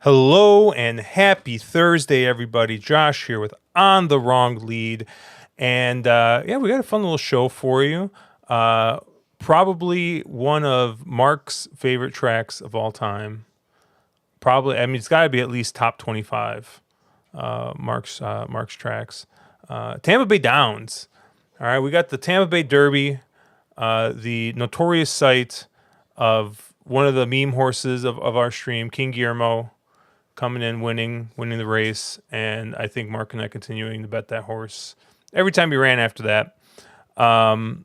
Hello and happy Thursday, everybody. Josh here with On the Wrong Lead. And we got a fun little show for you. Probably one of Mark's favorite tracks of all time. It's got to be at least top 25 Mark's tracks. Tampa Bay Downs. All right, we got the Tampa Bay Derby, the notorious site of one of the meme horses of our stream, King Guillermo, coming in, winning the race, and I think Mark and I continuing to bet that horse every time he ran after that. Fun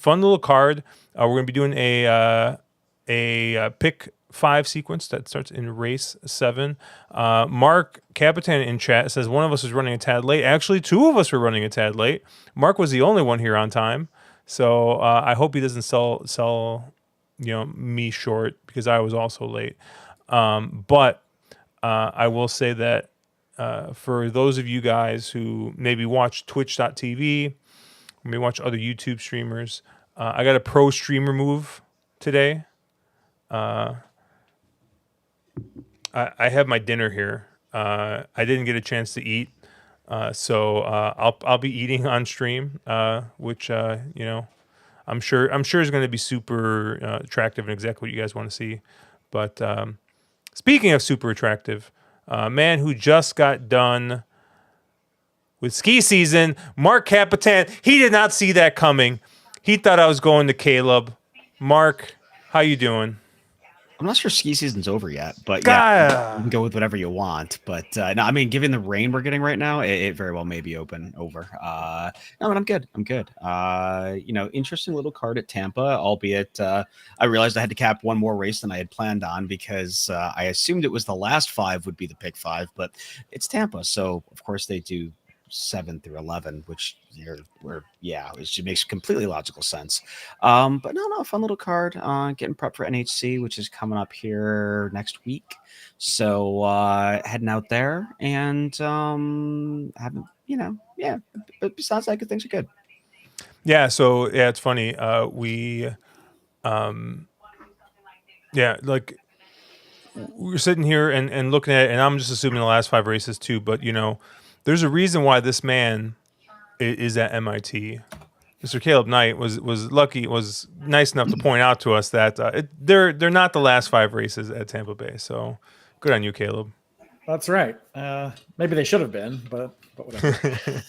little card. We're going to be doing a pick 5 sequence that starts in race 7. Mark Capitan in chat says one of us was running a tad late. Actually, 2 of us were running a tad late. Mark was the only one here on time, so I hope he doesn't sell me short because I was also late. But I will say that for those of you guys who maybe watch twitch.tv, or maybe watch other YouTube streamers, I got a pro streamer move today. I have my dinner here. I didn't get a chance to eat, so I'll be eating on stream, which I'm sure is going to be super attractive and exactly what you guys want to see. But speaking of super attractive, man who just got done with ski season, Mark Capitan, he did not see that coming. He thought I was going to Caleb. Mark, how you doing? I'm not sure ski season's over yet, but yeah, you can go with whatever you want. But no, I mean, given the rain we're getting right now, it very well may be over. No, and I'm good. Interesting little card at Tampa, albeit I realized I had to cap one more race than I had planned on because I assumed it was the last 5 would be the pick 5, but it's Tampa, so of course they do 7 through 11, which it makes completely logical sense. But no, fun little card. Getting prepped for NHC, which is coming up here next week. So heading out there and but besides that, good things are good. Yeah. So it's funny. We're sitting here and looking at it, and I'm just assuming the last 5 races too, but there's a reason why this man is at MIT. Mr. Caleb Knight was nice enough to point out to us that they're not the last 5 races at Tampa Bay. So good on you, Caleb. That's right. Maybe they should have been, but whatever.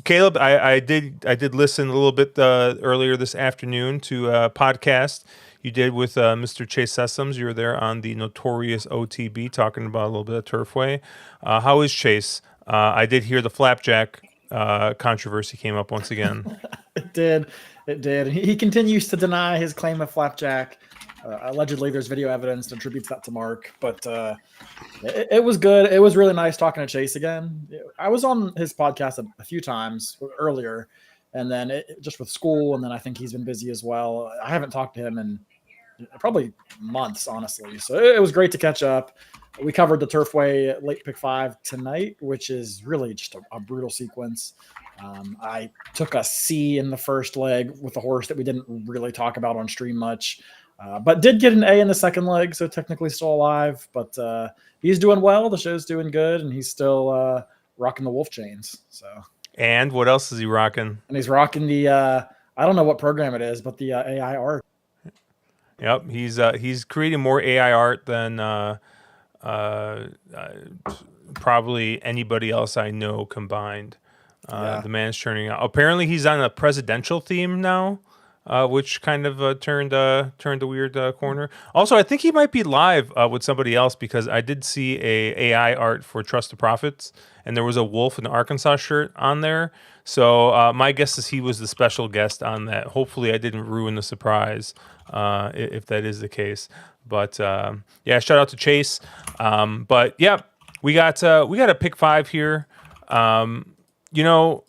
Caleb, I did listen a little bit earlier this afternoon to a podcast you did with Mr. Chase Sessoms. You were there on the notorious OTB talking about a little bit of Turfway. How is Chase? I did hear the flapjack controversy came up once again. It did. He continues to deny his claim of flapjack. Allegedly, there's video evidence that attributes that to Mark, but it was good. It was really nice talking to Chase again. I was on his podcast a few times earlier, and then just with school, and then I think he's been busy as well. I haven't talked to him in probably months, honestly. So it was great to catch up. We covered the Turfway late pick 5 tonight, which is really just a brutal sequence. I took a C in the first leg with a horse that we didn't really talk about on stream much, but did get an A in the second leg, so technically still alive. But he's doing well. The show's doing good, and he's still rocking the wolf chains. So. And what else is he rocking? And he's rocking the I don't know what program it is, but the AI art. Yep, he's creating more AI art than probably anybody else I know combined. The man's churning out. Apparently, he's on a presidential theme now. which kind of turned a weird corner. Also, I think he might be live with somebody else because I did see a AI art for Trust the Profits, and there was a wolf in the Arkansas shirt on there. So my guess is he was the special guest on that. Hopefully, I didn't ruin the surprise if that is the case. But yeah, shout out to Chase. But yeah, we got a pick 5 here. You know,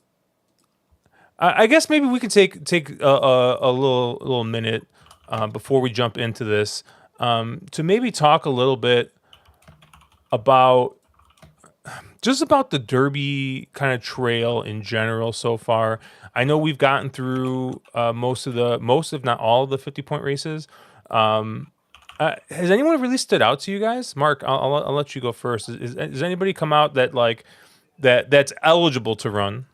I guess maybe we could take a little minute before we jump into this to maybe talk a little bit about just about the Derby kind of trail in general so far. I know we've gotten through most, if not all, of the 50-point races. Has anyone really stood out to you guys? Mark, I'll let you go first. Does anybody come out that that's eligible to run?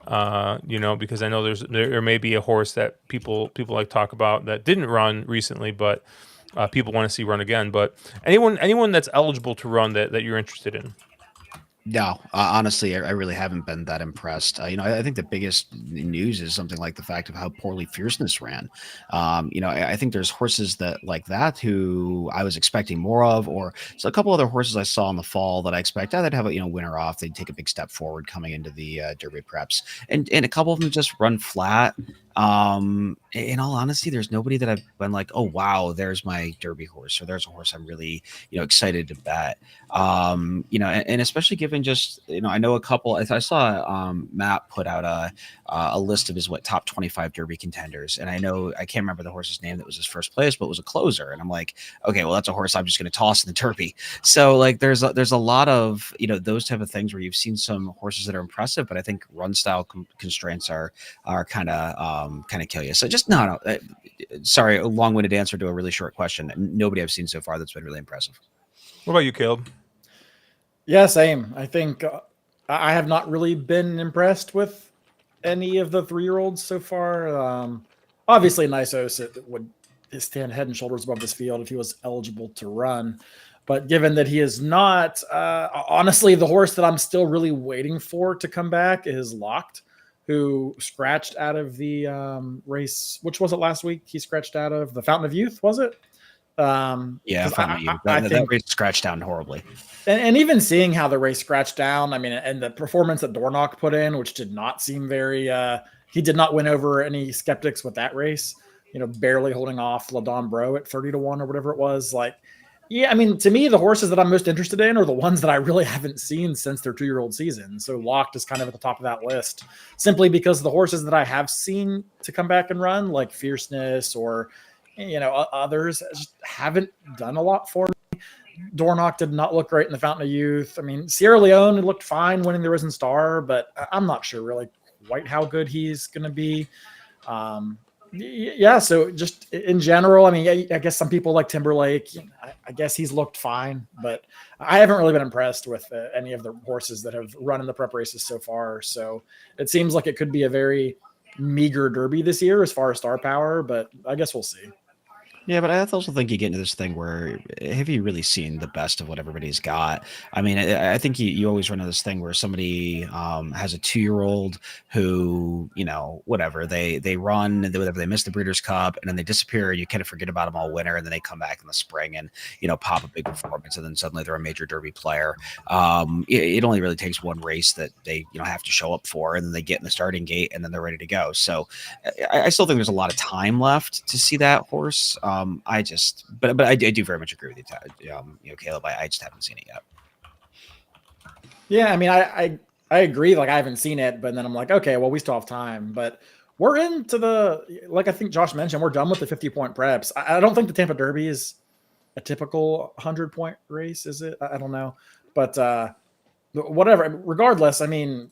Because I know there may be a horse that people like talk about that didn't run recently, but people want to see run again. But anyone that's eligible to run that you're interested in? No, honestly, I really haven't been that impressed. I think the biggest news is something like the fact of how poorly Fierceness ran. I think there's horses that like that who I was expecting more of, or so a couple other horses I saw in the fall that I expect they'd have a winner off. They'd take a big step forward coming into the Derby preps, and a couple of them just run flat. In all honesty, there's nobody that I've been like, oh wow, there's my Derby horse, or there's a horse I'm really excited to bet. And especially given just I know a couple. I saw Matt put out a list of his top 25 Derby contenders, and I can't remember the horse's name that was his first place, but it was a closer, and I'm like, okay, well that's a horse I'm just going to toss in the Derby. So like there's a lot of those type of things where you've seen some horses that are impressive, but I think run style constraints are kind of kill you. So just no. Sorry, a long-winded answer to a really short question. Nobody I've seen so far that's been really impressive. What about you, Caleb? Yeah, same. I think I have not really been impressed with any of the 3-year-olds so far. Obviously, Nysos would stand head and shoulders above this field if he was eligible to run. But given that he is not, honestly, the horse that I'm still really waiting for to come back is Locked, who scratched out of the race. Which was it last week? He scratched out of the Fountain of Youth, was it? Yeah, that race scratched down horribly. And even seeing how the race scratched down, I mean, and the performance that Dornoch put in, which did not seem very, he did not win over any skeptics with that race, barely holding off Ladon Bro at 30-1 or whatever it was. Like, yeah, I mean, to me, the horses that I'm most interested in are the ones that I really haven't seen since their 2-year-old season. So Locked is kind of at the top of that list, simply because the horses that I have seen to come back and run, like Fierceness or, others, just haven't done a lot for me. Dornoch did not look great in the Fountain of Youth. I mean, Sierra Leone looked fine winning the Risen Star, but I'm not sure really quite how good he's going to be. Yeah, so just in general, I mean, I guess some people like Timberlake. I guess he's looked fine, but I haven't really been impressed with any of the horses that have run in the prep races so far. So it seems like it could be a very meager Derby this year as far as star power, but I guess we'll see. Yeah, but I also think you get into this thing where have you really seen the best of what everybody's got? I mean, I think you always run into this thing where somebody has a 2-year-old who, whatever, they run, whatever, they miss the Breeders' Cup, and then they disappear. You kind of forget about them all winter, and then they come back in the spring and, pop a big performance, and then suddenly they're a major Derby player. It only really takes one race that they, have to show up for, and then they get in the starting gate, and then they're ready to go. So I still think there's a lot of time left to see that horse. I do very much agree with you, Caleb. I just haven't seen it yet. Yeah, I mean, I agree. Like, I haven't seen it, but then I'm like, okay, well, we still have time. But we're into like I think Josh mentioned, we're done with the 50-point preps. I don't think the Tampa Derby is a typical 100-point race, is it? I don't know, but whatever. Regardless, I mean,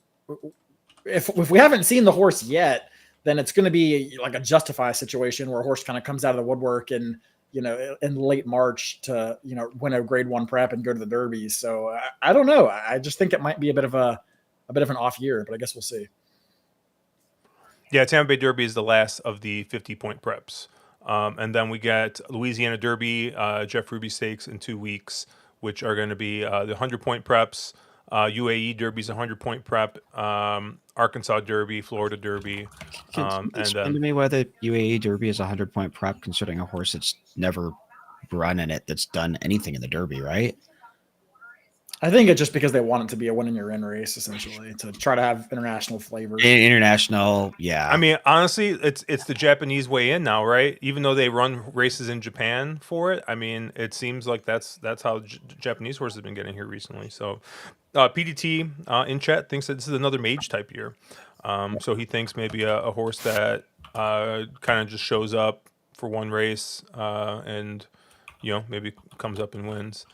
if we haven't seen the horse yet, then it's going to be like a Justify situation where a horse kind of comes out of the woodwork and, in late March to, win a grade 1 prep and go to the Derby. So I don't know. I just think it might be a bit of an off year, but I guess we'll see. Yeah, Tampa Bay Derby is the last of the 50-point preps. And then we get Louisiana Derby, Jeff Ruby Stakes in 2 weeks, which are going to be the 100-point preps. UAE Derby's 100-point prep. Arkansas Derby, Florida Derby, Can you and explain to me why the UAE Derby is a 100-point prep, considering a horse that's never run in it, that's done anything in the Derby, right? I think it's just because they want it to be a win in your in race, essentially, to try to have international flavors. International, yeah. I mean, honestly, it's the Japanese way in now, right? Even though they run races in Japan for it, I mean, it seems like that's how Japanese horses have been getting here recently. So, PDT in chat thinks that this is another mage type year. So he thinks maybe a horse that kind of just shows up for one race and maybe comes up and wins.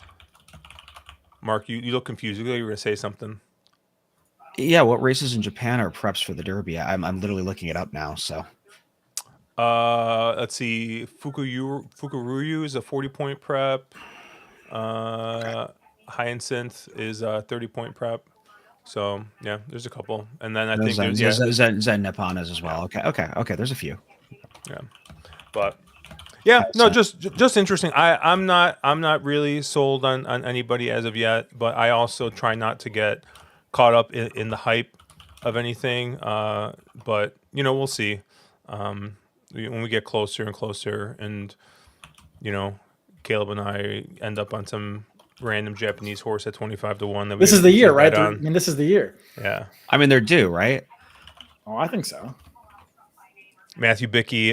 Mark, you look confused. You were going to say something. Yeah, what races in Japan are preps for the Derby? I'm literally looking it up now. So, let's see. Fukuryu is a 40-point prep. Hyacinth is a 30-point prep. So yeah, there's a couple, and then I think there's Zen Nipponas as well. Okay. There's a few. Yeah, but yeah, no, just interesting. I'm not really sold on anybody as of yet, but I also try not to get caught up in the hype of anything. But we'll see when we get closer and closer, and Caleb and I end up on some random Japanese horse at 25-1. This is the year, right? I mean, this is the year. Yeah. I mean, they're due, right? Oh, I think so. Matthew Bickey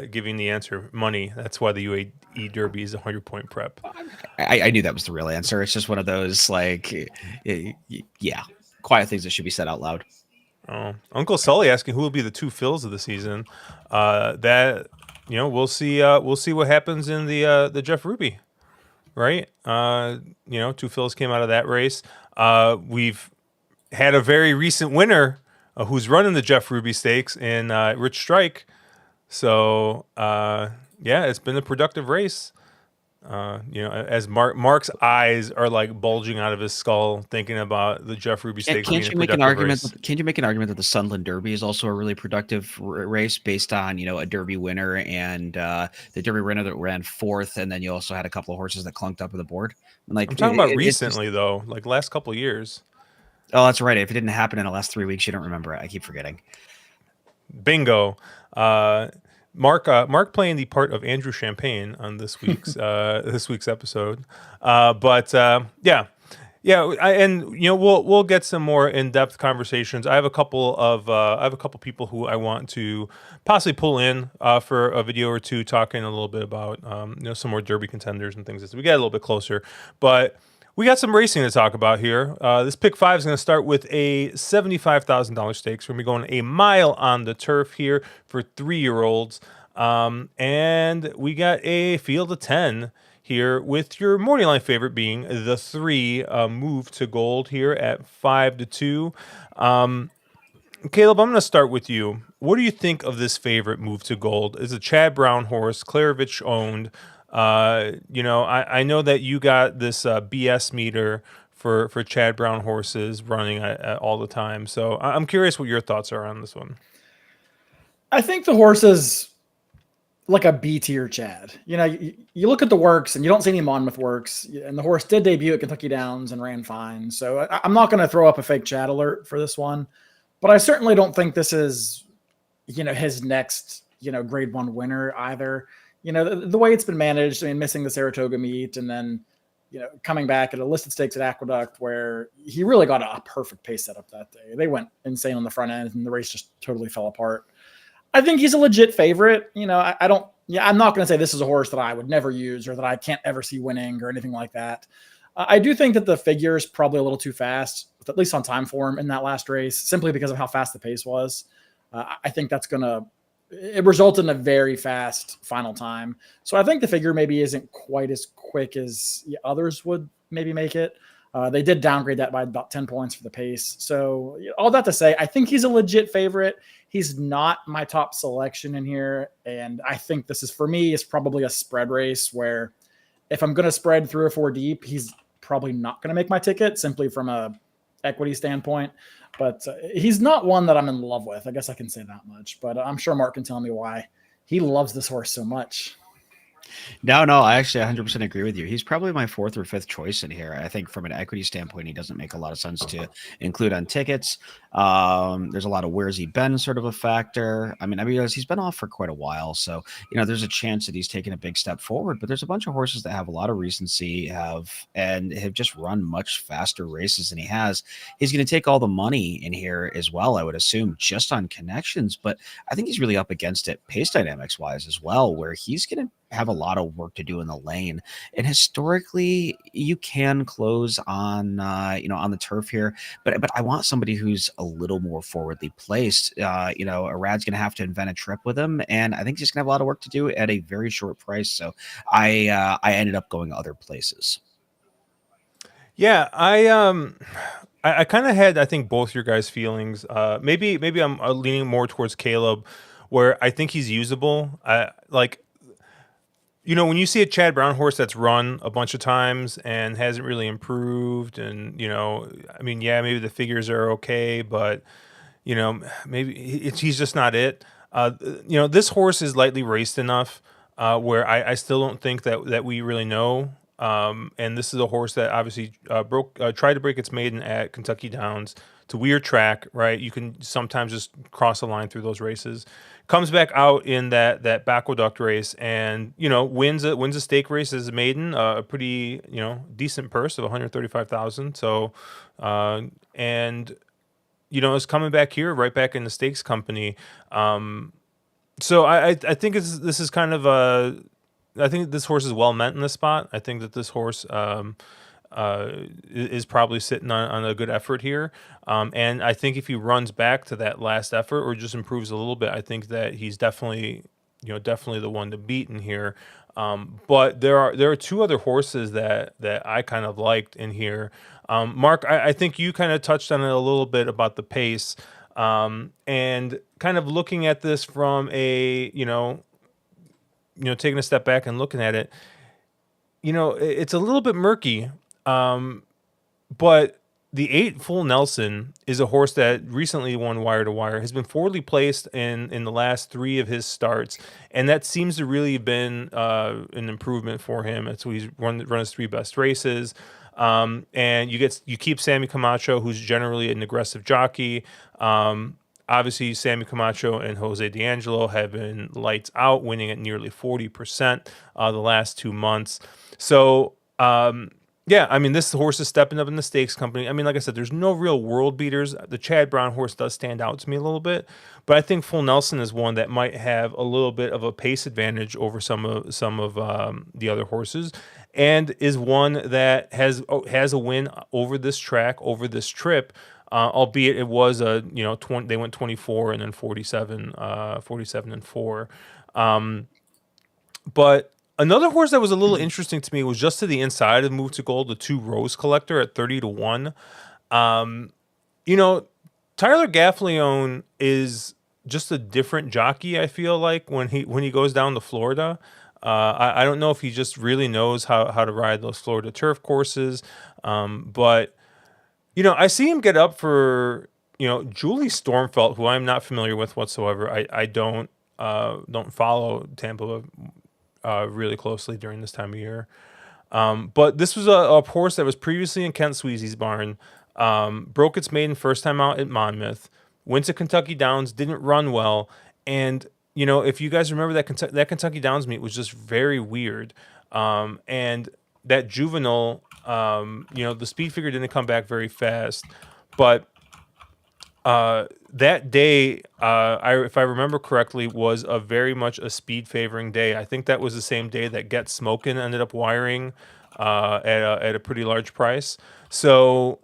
giving the answer, money. That's why the UAE Derby is a 100-point prep. I knew that was the real answer. It's just one of those, like, yeah, quiet things that should be said out loud. Oh, Uncle Sully asking who will be the two fills of the season. That we'll see. We'll see what happens in the Jeff Ruby, right? Two fills came out of that race. We've had a very recent winner who's running the Jeff Ruby Stakes in Rich Strike. So yeah, it's been a productive race. As Mark's eyes are like bulging out of his skull, thinking about the Jeff Ruby Stakes. Can't you make an argument that the Sunland Derby is also a really productive race based on a Derby winner and the Derby winner that ran fourth, and then you also had a couple of horses that clunked up on the board. And I'm talking about recently though, like last couple of years. Oh, that's right. If it didn't happen in the last 3 weeks, you don't remember it. I keep forgetting. Bingo. Mark playing the part of Andrew Champagne on this week's episode. Yeah, we'll get some more in-depth conversations. I have a couple people who I want to possibly pull in for a video or two, talking a little bit about some more Derby contenders and things as we get a little bit closer. But we got some racing to talk about here. This pick 5 is going to start with a $75,000 stakes. We're going to be going a mile on the turf here for 3-year-olds. And we got a field of 10 here, with your morning line favorite being the 3 Move to Gold here at 5-2. Caleb, I'm going to start with you. What do you think of this favorite, Move to Gold? It's a Chad Brown horse, Klarovich owned. I know that you got this BS meter for Chad Brown horses running all the time. So I'm curious what your thoughts are on this one. I think the horse is like a B tier Chad. You look at the works and you don't see any Monmouth works, and the horse did debut at Kentucky Downs and ran fine. So I'm not going to throw up a fake Chad alert for this one, but I certainly don't think this is, his next, grade 1 winner either. The way it's been managed, I mean, missing the Saratoga meet and then, coming back at a listed stakes at Aqueduct where he really got a perfect pace setup that day. They went insane on the front end and the race just totally fell apart. I think he's a legit favorite. I'm not going to say this is a horse that I would never use or that I can't ever see winning or anything like that. I do think that the figure is probably a little too fast, at least on time form in that last race, simply because of how fast the pace was. I think that's going to, it resulted in a very fast final time. So I think the figure maybe isn't quite as quick as others would maybe make it. They did downgrade that by about 10 points for the pace. So all that to say, I think he's a legit favorite. He's not my top selection in here. And I think this is, for me, is probably a spread race where if I'm going to spread 3 or 4 deep, he's probably not going to make my ticket simply from a equity standpoint. But he's not one that I'm in love with. I guess I can say that much. But I'm sure Mark can tell me why he loves this horse so much. No, I actually 100% agree with you. He's probably my fourth or fifth choice in here. I think from an equity standpoint, he doesn't make a lot of sense to include on tickets. There's a lot of where's he been sort of a factor. I mean, he's been off for quite a while, so there's a chance that he's taken a big step forward. But there's a bunch of horses that have a lot of recency, and have just run much faster races than he has. He's going to take all the money in here as well, I would assume, just on connections. But I think he's really up against it pace dynamics wise as well, where he's going to have a lot of work to do in the lane. And historically, you can close on on the turf here, but I want somebody who's a little more forwardly placed. Arad's going to have to invent a trip with him, and I think he's going to have a lot of work to do at a very short price. So I ended up going other places. Yeah, I kind of had, I think, both your guys' feelings. Maybe I'm leaning more towards Caleb, where I think he's usable. When you see a Chad Brown horse that's run a bunch of times and hasn't really improved, and maybe the figures are okay, but maybe he's just not it. This horse is lightly raced enough where I still don't think that we really know. And this is a horse that obviously tried to break its maiden at Kentucky Downs. It's a weird track, right? You can sometimes just cross a line through those races. Comes back out in that Aqueduct race, and wins a stake race as a maiden, a pretty decent purse of 135,000. So, and is coming back here, right back in the stakes company. So I think this is kind of I think this horse is well meant in this spot. I think that this horse is probably sitting on a good effort here. And I think if he runs back to that last effort or just improves a little bit, I think that he's definitely the one to beat in here. But there are two other horses that I kind of liked in here. Mark, I think you kind of touched on it a little bit about the pace, and kind of looking at this from a taking a step back and looking at it, it's a little bit murky. But the 8 Full Nelson is a horse that recently won Wire to Wire, has been forwardly placed in the last 3 of his starts, and that seems to really have been an improvement for him. That's why he's run his 3 best races. And you keep Sammy Camacho, who's generally an aggressive jockey. Obviously, Sammy Camacho and Jose D'Angelo have been lights out, winning at nearly 40% the last 2 months. So, this horse is stepping up in the stakes company. I mean, like I said, there's no real world beaters. The Chad Brown horse does stand out to me a little bit, but I think Full Nelson is one that might have a little bit of a pace advantage over some of the other horses, and is one that has a win over this track, over this trip. Albeit it was they went 24 and then 47 and 4. But another horse that was a little interesting to me was just to the inside of Move to Gold, the 2 Rose Collector at 30-1. Tyler Gaffalione is just a different jockey, I feel like, when he goes down to Florida. I don't know if he just really knows how to ride those Florida turf courses, but I see him get up for, Julie Stormfelt, who I'm not familiar with whatsoever. I don't follow Tampa really closely during this time of year. But this was a horse that was previously in Kent Sweezy's barn, broke its maiden first time out at Monmouth, went to Kentucky Downs, didn't run well. And, if you guys remember that Kentucky Downs meet was just very weird. And that juvenile, the speed figure didn't come back very fast, but that day, if I remember correctly, was a very much a speed favoring day. I think that was the same day that Get Smokin' ended up wiring at a pretty large price. So,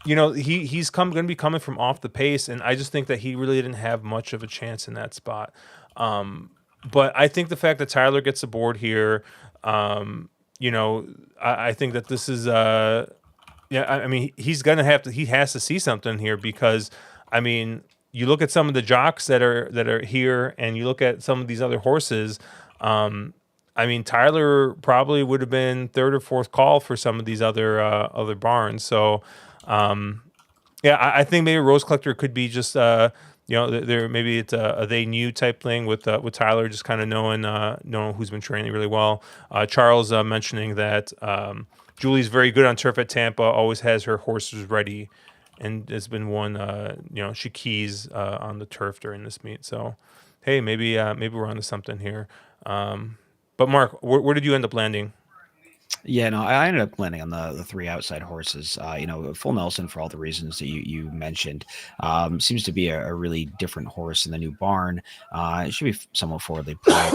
he's going to be coming from off the pace, and I just think that he really didn't have much of a chance in that spot. But I think the fact that Tyler gets aboard here, I think that this is he has to see something here, because you look at some of the jocks that are here, and you look at some of these other horses. Tyler probably would have been 3rd or 4th call for some of these other barns. So I think maybe Rose Collector could be just there maybe it's a they knew type thing with Tyler just kind of knowing who's been training really well. Charles mentioning that Julie's very good on turf at Tampa, always has her horses ready, and has been one. She keys on the turf during this meet. So, hey, maybe we're onto something here. But Mark, where did you end up landing? Yeah, no, I ended up landing on the three outside horses. Full Nelson for all the reasons that you mentioned. Seems to be a really different horse in the new barn. It should be somewhat forwardly played.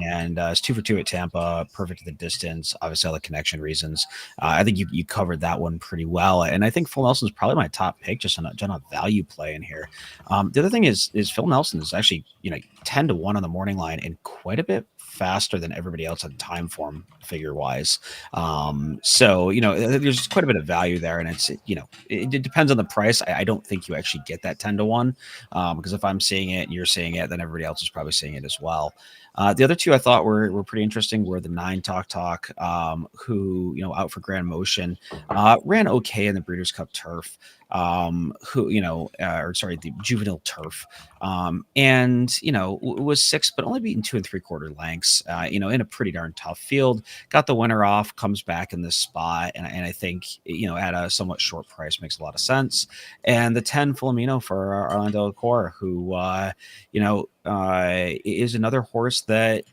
And it's 2 for 2 at Tampa, perfect at the distance. Obviously, all the connection reasons. I think you covered that one pretty well. And I think Phil Nelson's probably my top pick just on a value play in here. The other thing is Phil Nelson is actually 10 to 1 on the morning line and quite a bit faster than everybody else on time form figure wise. So there's quite a bit of value there, and it's it depends on the price. I don't think you actually get that 10 to 1 because if I'm seeing it and you're seeing it, then everybody else is probably seeing it as well. The other two I thought were pretty interesting were the 9 Talk, who out for Grand Motion, ran okay in the Breeders' Cup Turf, the Juvenile Turf, and was 6th, but only beaten 2 3/4 lengths. In a pretty darn tough field, got the winner off, comes back in this spot, and I think at a somewhat short price makes a lot of sense. And the 10 Filomeno for Orlando Core, who is another horse that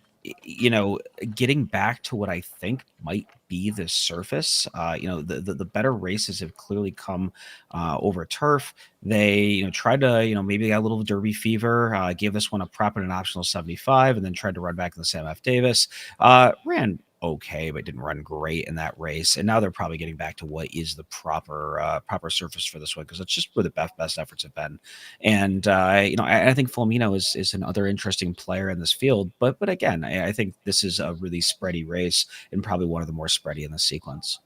getting back to what I think might be the surface. The better races have clearly come over turf. They tried to maybe they got a little Derby fever. Gave this one a prop and an optional 75, and then tried to run back in the Sam F. Davis. Ran okay, but didn't run great in that race. And now they're probably getting back to what is the proper surface for this one, because it's just where the best efforts have been. And I think Filomeno is another interesting player in this field. But again, I think this is a really spready race and probably one of the more spready in the sequence.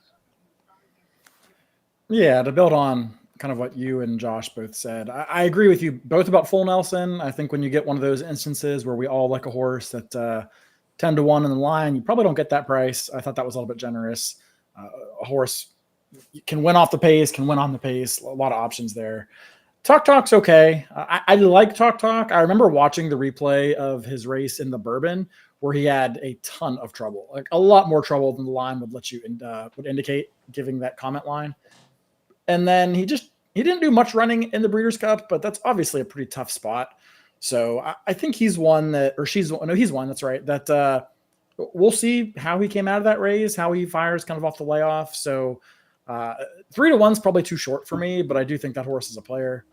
Yeah, to build on kind of what you and Josh both said, I agree with you both about Full Nelson. I think when you get one of those instances where we all like a horse that 10 to 1 in the line, you probably don't get that price. I thought that was a little bit generous. A horse can win off the pace, can win on the pace. A lot of options there. Talk's okay. I like Talk. I remember watching the replay of his race in the Bourbon where he had a ton of trouble, like a lot more trouble than the line would let you would indicate, giving that comment line. And then he didn't do much running in the Breeders' Cup, but that's obviously a pretty tough spot. So I think he's one he's one, that's right, that we'll see how he came out of that race, how he fires kind of off the layoff. So 3 to 1's probably too short for me, but I do think that horse is a player.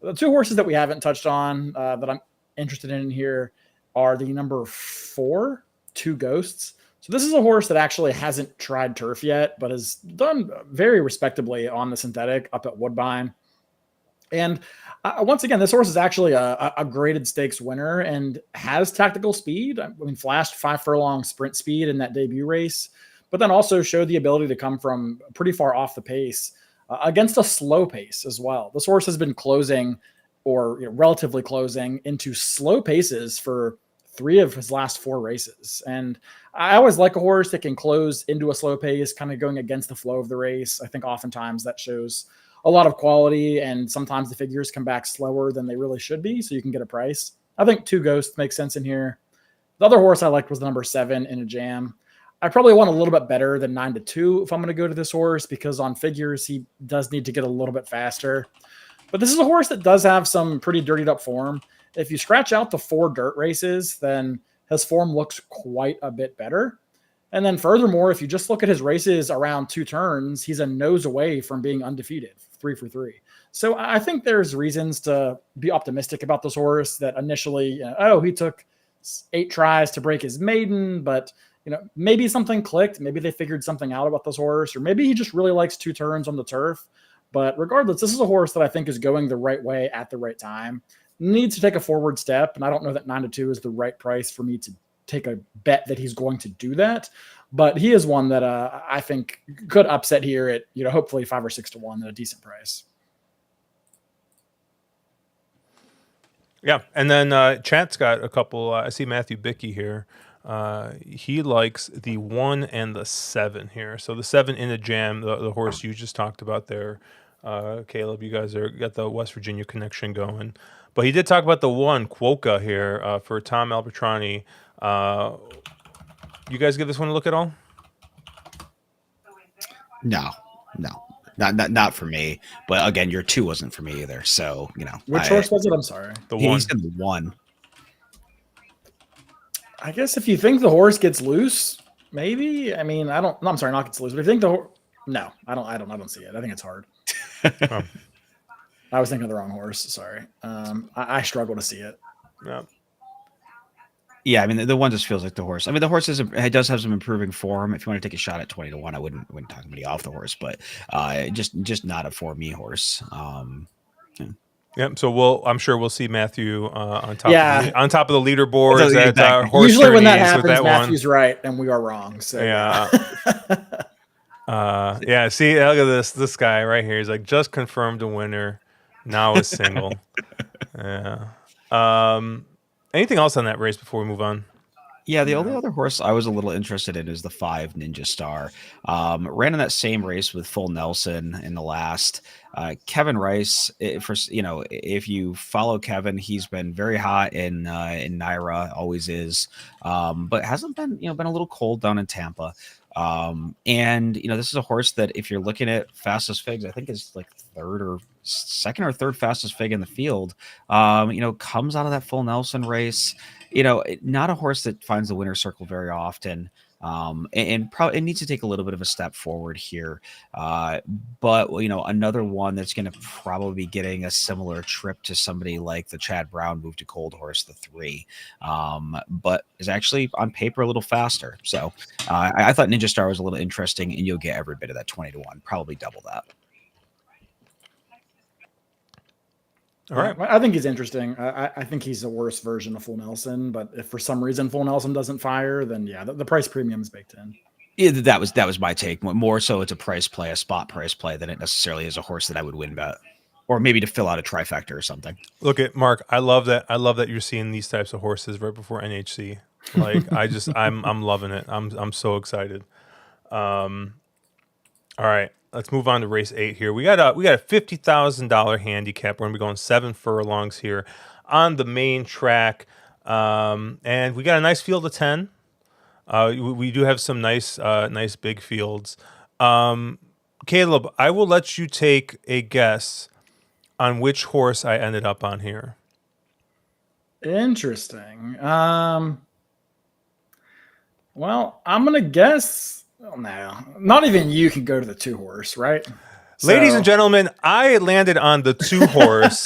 The 2 horses that we haven't touched on that I'm interested in here are the number 4, 2 Ghosts. So this is a horse that actually hasn't tried turf yet, but has done very respectably on the synthetic up at Woodbine. And once again, this horse is actually a graded stakes winner and has tactical speed. I mean, flashed 5 furlong sprint speed in that debut race, but then also showed the ability to come from pretty far off the pace against a slow pace as well. This horse has been closing or relatively closing into slow paces for 3 of his last 4 races. And I always like a horse that can close into a slow pace, kind of going against the flow of the race. I think oftentimes that shows a lot of quality, and sometimes the figures come back slower than they really should be, so you can get a price. I think 2 Ghosts makes sense in here. The other horse I liked was the number 7 in a jam. I probably want a little bit better than 9 to 2 if I'm going to go to this horse, because on figures he does need to get a little bit faster. But this is a horse that does have some pretty dirtied up form. If you scratch out the 4 dirt races, then his form looks quite a bit better. And then furthermore, if you just look at his races around 2 turns, he's a nose away from being undefeated, 3 for 3. So I think there's reasons to be optimistic about this horse that initially, he took 8 tries to break his maiden, but maybe something clicked. Maybe they figured something out about this horse, or maybe he just really likes 2 turns on the turf. But regardless, this is a horse that I think is going the right way at the right time. Needs to take a forward step, and I don't know that 9 to 2 is the right price for me to take a bet that he's going to do that. But he is one that I think could upset here at hopefully 5 or 6 to 1 at a decent price. Yeah, and then chat's got a couple. I see Matthew Bickey here. He likes the 1 and the 7 here. So the 7 in the jam, the horse you just talked about there. Caleb, you guys got the West Virginia connection going. But he did talk about the one Quokka here for Tom Albertrani. You guys give this one a look at all? No, not for me. But again, your 2 wasn't for me either. So Which horse was it? I'm sorry. The he one. said the 1. I guess if you think the horse gets loose, maybe. I mean, I don't. No, I'm sorry, not gets loose. But if you think the horse, no, I don't see it. I think it's hard. Oh. I was thinking of the wrong horse. Sorry. I struggle to see it. Yeah. Yeah, I mean the 1 just feels like the horse. I mean the horse it does have some improving form. If you want to take a shot at 20-1, I wouldn't talk anybody off the horse, but just not a for me horse. Yep. So I'm sure we'll see Matthew on top. Yeah. On top of the leaderboards at Exactly. horse Usually when that tourneys happens, with that Matthew's right and we are wrong. So Yeah. Yeah. See, look at this guy right here. He's like just confirmed a winner. Now is single. Yeah. Anything else on that race before we move on? Yeah, the only other horse I was a little interested in is the 5 Ninja Star. Ran in that same race with Full Nelson in the last. Kevin Rice, if you follow Kevin, he's been very hot in Naira, always is, but hasn't been been a little cold down in Tampa. And this is a horse that if you're looking at fastest figs, I think is like second or third fastest fig in the field. Comes out of that Full Nelson race. Not a horse that finds the winner's circle very often. And probably it needs to take a little bit of a step forward here. But another one that's going to probably be getting a similar trip to somebody like the Chad Brown move to cold horse, the 3, but is actually on paper a little faster. So I thought Ninja Star was a little interesting, and you'll get every bit of that 20-1, probably double that. All right. I think he's interesting. I think he's a worse version of Full Nelson, but if for some reason Full Nelson doesn't fire, then yeah, the price premium is baked in. Yeah, that was my take. More so, it's a price play, a spot price play, than it necessarily is a horse that I would win bet, or maybe to fill out a trifecta or something. Look at Mark. I love that. I love that you're seeing these types of horses right before NHC. Like I'm loving it. I'm so excited. All right. Let's move on to race 8 here. We got a $50,000 handicap. We're gonna be going 7 furlongs here on the main track, and we got a nice field of 10. We do have some nice big fields. Caleb, I will let you take a guess on which horse I ended up on here. Interesting. Well, I'm gonna guess. Oh, no, not even you can go to the 2 horse, right? Ladies and gentlemen, I landed on the 2 horse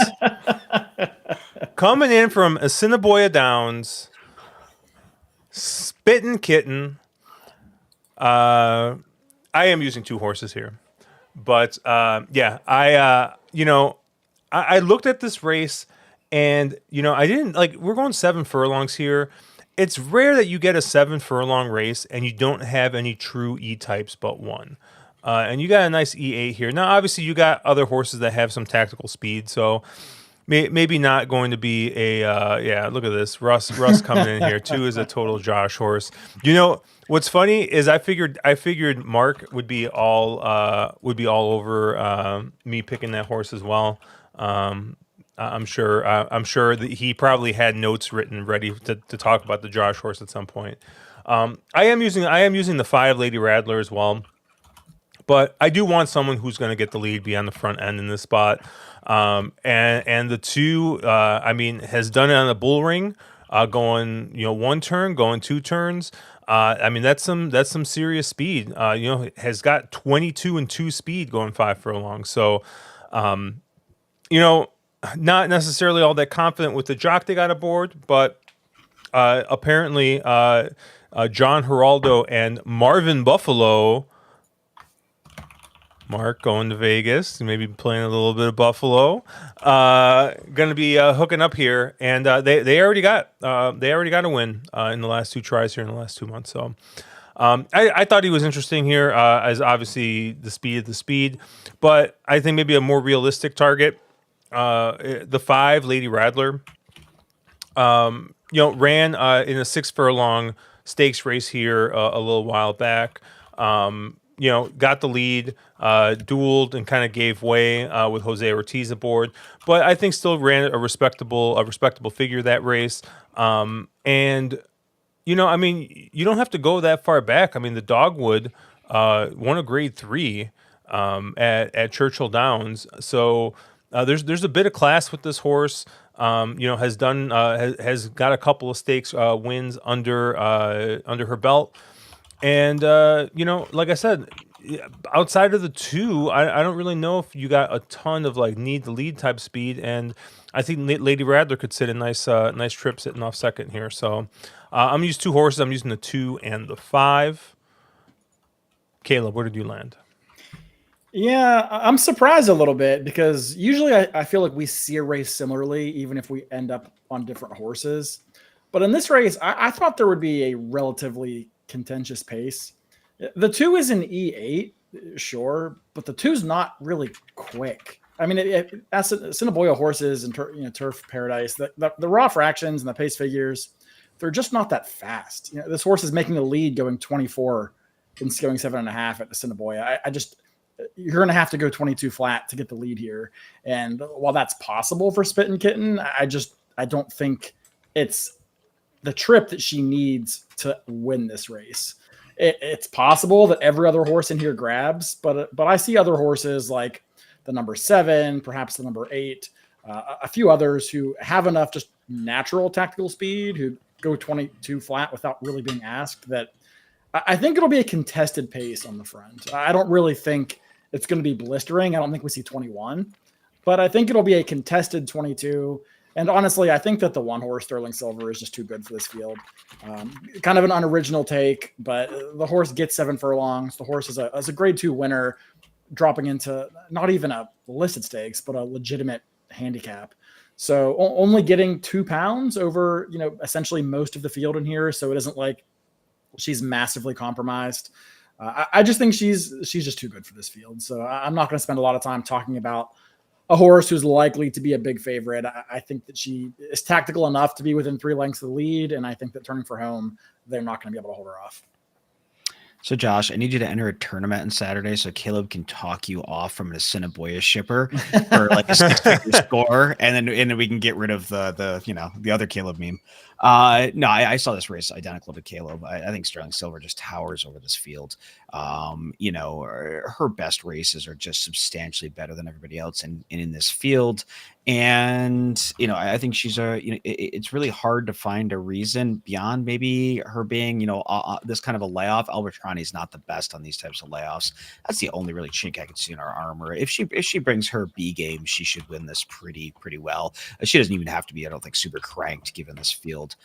coming in from Assiniboia Downs, Spittin' Kitten. I am using 2 horses here, but yeah, I looked at this race, and I didn't we're going 7 furlongs here. It's rare that you get a 7 furlong race and you don't have any true E-types but one. And you got a nice E8 here. Now, obviously, you got other horses that have some tactical speed, so maybe not going to be a yeah. Look at this, Russ coming in here. 2 is a total Josh horse. What's funny is I figured Mark would be all over me picking that horse as well. I'm sure that he probably had notes written ready to talk about the Josh horse at some point. I am using the 5 Lady Rattler as well, but I do want someone who's going to get the lead, be on the front end in this spot. And the 2, has done it on the bull ring, going 1 turn, going 2 turns. That's some serious speed. Has got 22 and 2 speed going 5 furlongs. So, not necessarily all that confident with the jock they got aboard, but apparently John Geraldo and Marvin Buffalo, Mark going to Vegas, maybe playing a little bit of Buffalo, going to be hooking up here, and they already got a win in the last 2 tries here in the last 2 months. So I thought he was interesting here, as obviously the speed, but I think maybe a more realistic target. The 5 Lady Rattler, ran in a 6 furlong stakes race here a little while back. got the lead, dueled, and kind of gave way with Jose Ortiz aboard. But I think still ran a respectable figure that race. And I mean, you don't have to go that far back. I mean, the Dogwood won a Grade 3 at Churchill Downs. So there's a bit of class with this horse. Has done has got a couple of stakes wins under her belt. And like I said, outside of the two, I don't really know if you got a ton of like need the lead type speed. And I think Lady Radler could sit a nice trip sitting off second here. So I'm using 2 horses. I'm using the 2 and the 5. Caleb, where did you land? Yeah, I'm surprised a little bit because usually I feel like we see a race similarly, even if we end up on different horses. But in this race, I thought there would be a relatively contentious pace. The 2 is an E8, sure, but the 2's not really quick. I mean, as Cinnaboya horses and Turf Paradise, the raw fractions and the pace figures, they're just not that fast. This horse is making a lead going 24 and going 7.5 at the Cinnaboya. You're going to have to go 22 flat to get the lead here. And while that's possible for Spittin' Kitten, I don't think it's the trip that she needs to win this race. It's possible that every other horse in here grabs, but I see other horses like the number 7, perhaps the number 8, a few others who have enough just natural tactical speed, who go 22 flat without really being asked. That I think it'll be a contested pace on the front. I don't really think it's going to be blistering. I don't think we see 21, but I think it'll be a contested 22. And honestly, I think that the 1 horse Sterling Silver is just too good for this field. Kind of an unoriginal take, but the horse gets 7 furlongs. The horse is a Grade 2 winner, dropping into not even a listed stakes, but a legitimate handicap. So only getting 2 pounds over, essentially most of the field in here. So it isn't like she's massively compromised. I just think she's just too good for this field. So I'm not going to spend a lot of time talking about a horse who's likely to be a big favorite. I think that she is tactical enough to be within 3 lengths of the lead. And I think that turning for home, they're not going to be able to hold her off. So, Josh, I need you to enter a tournament on Saturday so Caleb can talk you off from a Cinnaboya shipper for like a 6-figure score, and then we can get rid of the other Caleb meme. No, I saw this race identical to Caleb. I think Sterling Silver just towers over this field. Her best races are just substantially better than everybody else in this field. And, I think she's it's really hard to find a reason beyond maybe her being, this kind of a layoff. Albertrani is not the best on these types of layoffs. That's the only really chink I can see in our armor. If she brings her B game, she should win this pretty well. She doesn't even have to be, I don't think, super cranked given this field.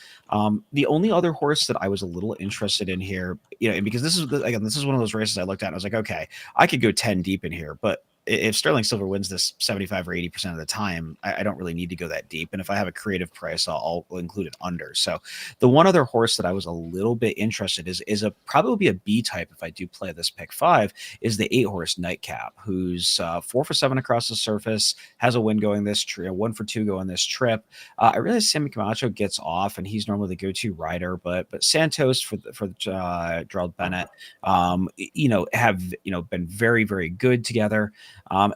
The only other horse that I was a little interested in here, because this is one of those races I looked at and I was like, okay, I could go 10 deep in here, but if Sterling Silver wins this 75 or 80% of the time, I don't really need to go that deep. And if I have a creative price, I'll include it under. So the one other horse that I was a little bit interested is probably be a B type if I do play this pick 5 is the 8 horse Nightcap, who's 4 for 7 across the surface, has a win going this trip, 1 for 2 going this trip. I realize Sammy Camacho gets off and he's normally the go-to rider, but Santos for Gerald Bennett, have been very, very good together. A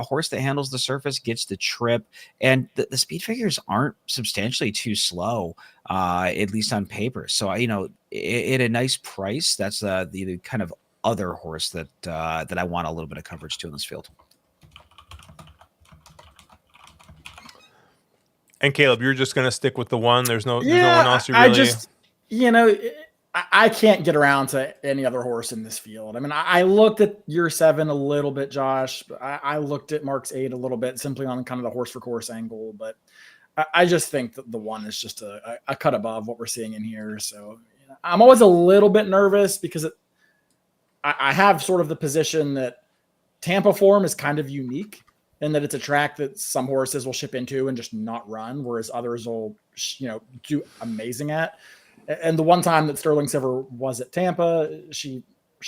horse that handles the surface gets the trip, and the speed figures aren't substantially too slow, at least on paper. So at a nice price, that's the kind of other horse that I want a little bit of coverage to in this field. And Caleb, you're just going to stick with the 1. There's no one else you really. I can't get around to any other horse in this field. I mean, I looked at your 7 a little bit, Josh. I looked at Mark's 8 a little bit, simply on kind of the horse for course angle. But I just think that the 1 is just a cut above what we're seeing in here. So I'm always a little bit nervous because I have sort of the position that Tampa form is kind of unique, and that it's a track that some horses will ship into and just not run, whereas others will, do amazing at. And the one time that Sterling Silver was at Tampa, she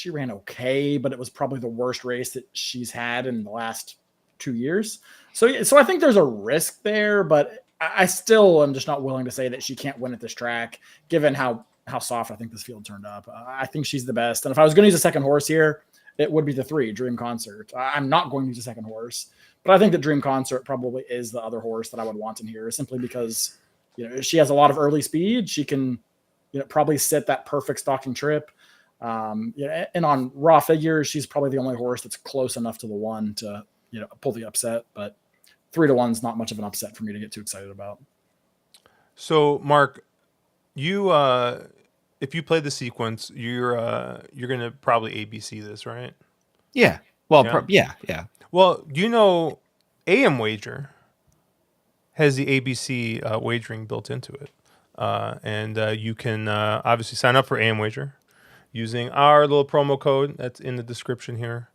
ran okay, but it was probably the worst race that she's had in the last 2 years. So I think there's a risk there, but I still am just not willing to say that she can't win at this track, given how how soft I think this field turned up. I think she's the best. And if I was going to use a second horse here, it would be the 3, Dream Concert. I'm not going to use a second horse, but I think that Dream Concert probably is the other horse that I would want in here, simply because she has a lot of early speed. She can probably sit that perfect stalking trip. And on raw figures, she's probably the only horse that's close enough to the 1 to pull the upset. But 3 to 1's not much of an upset for me to get too excited about. So, Mark, you if you play the sequence, you're gonna probably ABC this, right? Yeah. Well, yeah. Well, AM Wager has the ABC wagering built into it, and you can obviously sign up for AM Wager using our little promo code that's in the description here.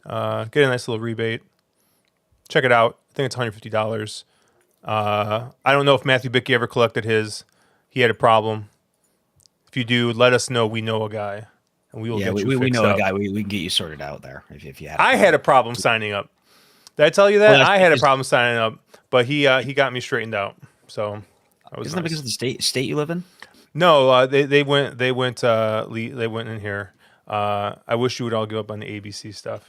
Get a nice little rebate. Check it out. I think it's $150. I don't know if Matthew Bickey ever collected his. He had a problem. If you do, let us know. We know a guy, and we will get you fixed we know up. a guy. We can get you sorted out there if you had. I had a problem signing up. Did I tell you that? I had a problem signing up, but he got me straightened out. So isn't that because of the state you live in? No, they went in here. I wish you would all give up on the ABC stuff.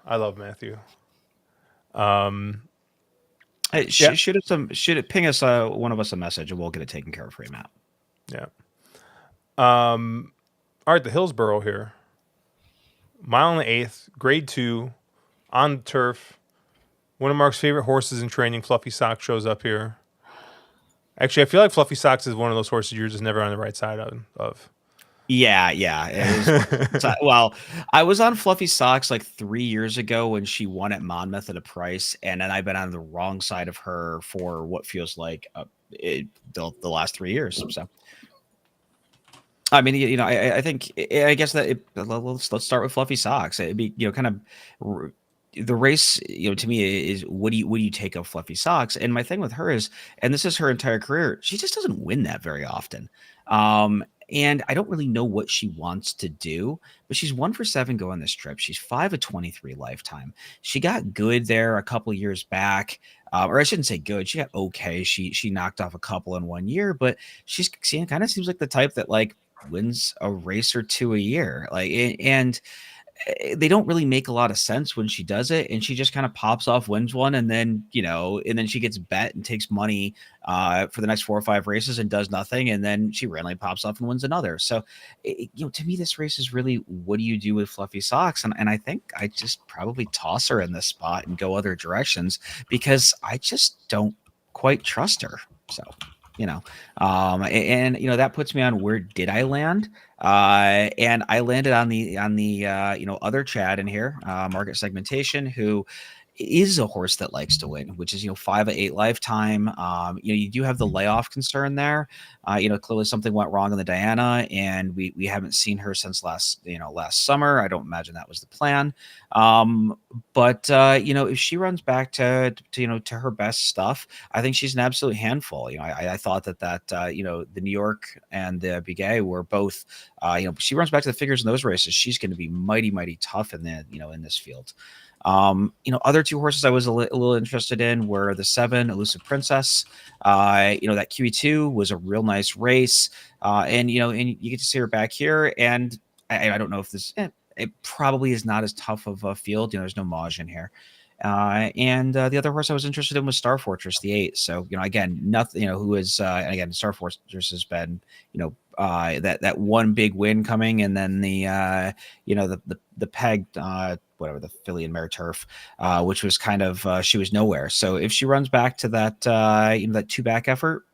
I love Matthew. Hey, should it ping us one of us a message and we'll get it taken care of for you, Matt. Yeah. All right, the Hillsborough here. 1 1/8, grade 2, on the turf. One of Mark's favorite horses in training, Fluffy Socks, shows up here. Actually, I feel like Fluffy Socks is one of those horses you're just never on the right side of. Yeah. Well, I was on Fluffy Socks like 3 years ago when she won at Monmouth at a price, and then I've been on the wrong side of her for what feels like the last 3 years. So, I mean, I think I guess that let's start with Fluffy Socks. It'd be kind of the race. To me is what do you take of Fluffy Socks? And my thing with her is, and this is her entire career, she just doesn't win that very often. And I don't really know what she wants to do, but she's 1 for 7 going this trip. She's 5 of 23 lifetime. She got good there a couple years back, or I shouldn't say good. She got okay. She knocked off a couple in 1 year, but she kind of seems like the type that like wins a race or 2 a year. And they don't really make a lot of sense when she does it, and she just kind of pops off, wins one, and then she gets bet and takes money for the next 4 or 5 races and does nothing, and then she randomly pops off and wins another. So to me, this race is really, what do you do with Fluffy Socks? And I think I just probably toss her in this spot and go other directions, because I just don't quite trust her. So that puts me on where did I land? And I landed on the other Chad in here, Market Segmentation, who is a horse that likes to win, which is 5 of 8 lifetime. You do have the layoff concern there. Clearly something went wrong in the Diana, and we haven't seen her since last summer. I don't imagine that was the plan. But if she runs back to her best stuff, I think she's an absolute handful. I thought that the New York and the Bigay were both. She runs back to the figures in those races, she's going to be mighty, mighty tough in in this field. Other 2 horses I was a little interested in were the 7 Elusive Princess. That QE2 was a real nice race. And you get to see her back here. And I don't know if this, it probably is not as tough of a field. There's no Maj in here. And the other horse I was interested in was Star Fortress, the 8. So, again, nothing, who is, and again, Star Fortress has been, that one big win coming, and then the pegged, whatever, the filly and mare turf, which was kind of, she was nowhere. So if she runs back to that, that 2 back effort,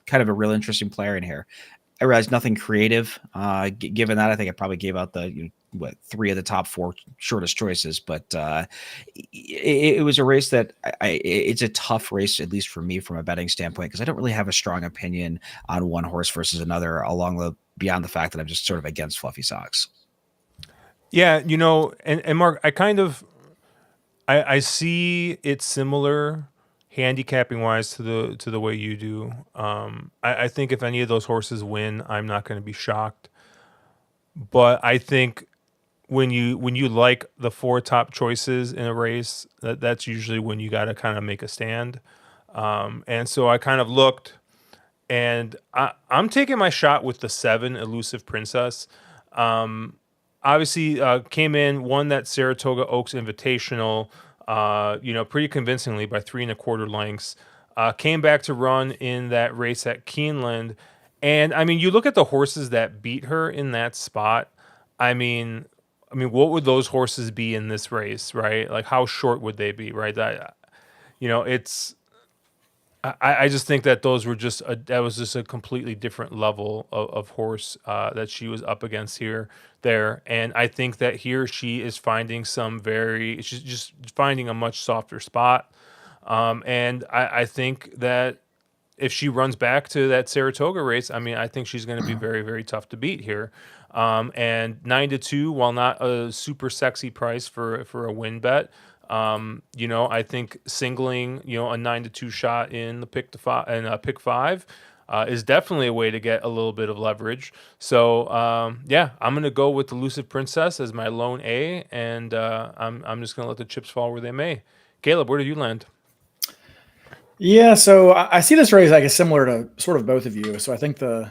kind of a real interesting player in here. I realized nothing creative. Given that, I think I probably gave out the 3 of the top 4 shortest choices, but it was a race that it's a tough race, at least for me from a betting standpoint, because I don't really have a strong opinion on one horse versus another, beyond the fact that I'm just sort of against Fluffy Socks. Yeah, and Mark, I see it similar handicapping wise to the way you do. I think if any of those horses win, I'm not going to be shocked. But I think when you like the 4 top choices in a race, that's usually when you got to kind of make a stand. And so I kind of looked, and I'm taking my shot with the 7 Elusive Princess. Obviously, came in, won that Saratoga Oaks Invitational, pretty convincingly by 3 1/4 lengths. Came back to run in that race at Keeneland. And I mean, you look at the horses that beat her in that spot. I mean, what would those horses be in this race, right? Like, how short would they be, right? It's. I just think that that was just a completely different level of horse that she was up against there, and I think that here she is finding she's just finding a much softer spot, and I think that if she runs back to that Saratoga race, I mean, I think she's going to be very, very tough to beat here. And 9-2, while not a super sexy price for a win bet, I think singling, a 9-2 shot in the pick five is definitely a way to get a little bit of leverage. So I'm going to go with Elusive Princess as my lone A, and I'm just going to let the chips fall where they may. Caleb, where did you land? Yeah, so I see this race, I guess, similar to sort of both of you. So I think the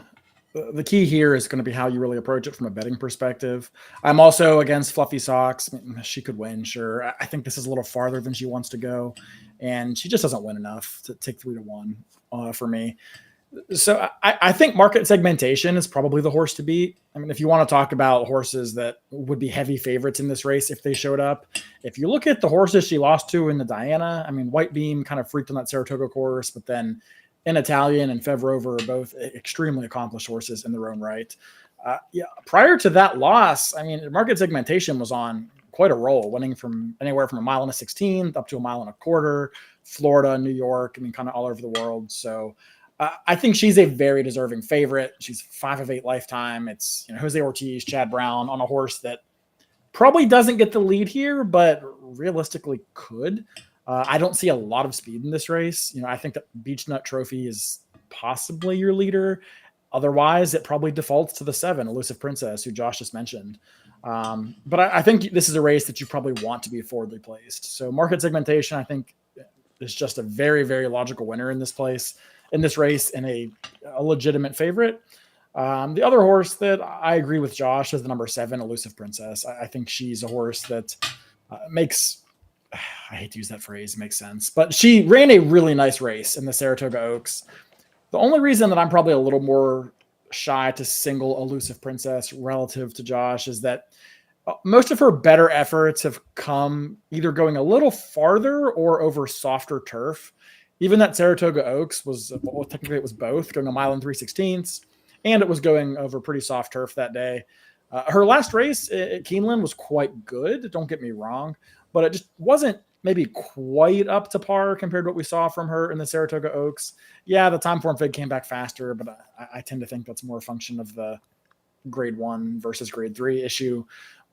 key here is going to be how you really approach it from a betting perspective. I'm also against Fluffy Socks. She could win, sure. I think this is a little farther than she wants to go, and she just doesn't win enough to take 3-1 for me. So I think market segmentation is probably the horse to beat. I mean, if you want to talk about horses that would be heavy favorites in this race if they showed up, if you look at the horses she lost to in the Diana, I mean, White Beam kind of freaked on that Saratoga course, but then In Italian and Fevrover are both extremely accomplished horses in their own right. Prior to that loss, I mean, market segmentation was on quite a roll, winning from anywhere from 1.16 miles up to 1.25 miles, Florida, New York, I mean, kind of all over the world. So I think she's a very deserving favorite. She's 5 of 8 lifetime. It's Jose Ortiz, Chad Brown on a horse that probably doesn't get the lead here, but realistically could. I don't see a lot of speed in this race. I think that Beach Nut Trophy is possibly your leader. Otherwise, it probably defaults to the 7, Elusive Princess, who Josh just mentioned. But I think this is a race that you probably want to be forwardly placed. So market segmentation, I think, is just a very, very logical winner in this race, and a legitimate favorite. The other horse that I agree with Josh is the number 7, Elusive Princess. I think she's a horse that makes, I hate to use that phrase, makes sense, but she ran a really nice race in the Saratoga Oaks. The only reason that I'm probably a little more shy to single Elusive Princess relative to Josh is that most of her better efforts have come either going a little farther or over softer turf. Even that Saratoga Oaks was, well, technically it was both, going 1 mile and 3/16, and it was going over pretty soft turf that day. Her last race at Keeneland was quite good, don't get me wrong, but it just wasn't maybe quite up to par compared to what we saw from her in the Saratoga Oaks. Yeah, the time form fig came back faster, but I tend to think that's more a function of the grade 1 versus grade 3 issue.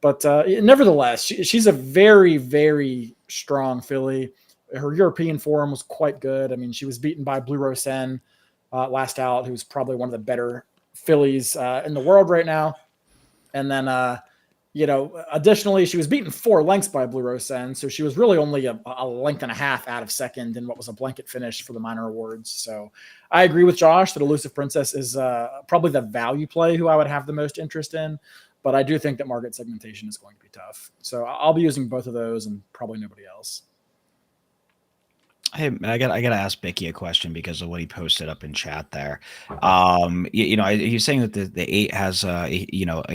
But nevertheless, she's a very, very strong filly. Her European form was quite good. I mean, she was beaten by Blue Rose Sen last out, who's probably one of the better fillies in the world right now. And then, additionally, she was beaten 4 lengths by Blue Rose Sen, so she was really only a length and a half out of second in what was a blanket finish for the minor awards. So I agree with Josh that Elusive Princess is probably the value play who I would have the most interest in, but I do think that market segmentation is going to be tough. So I'll be using both of those and probably nobody else. Hey, I got to ask Bicky a question because of what he posted up in chat there. He's saying that the 8 has a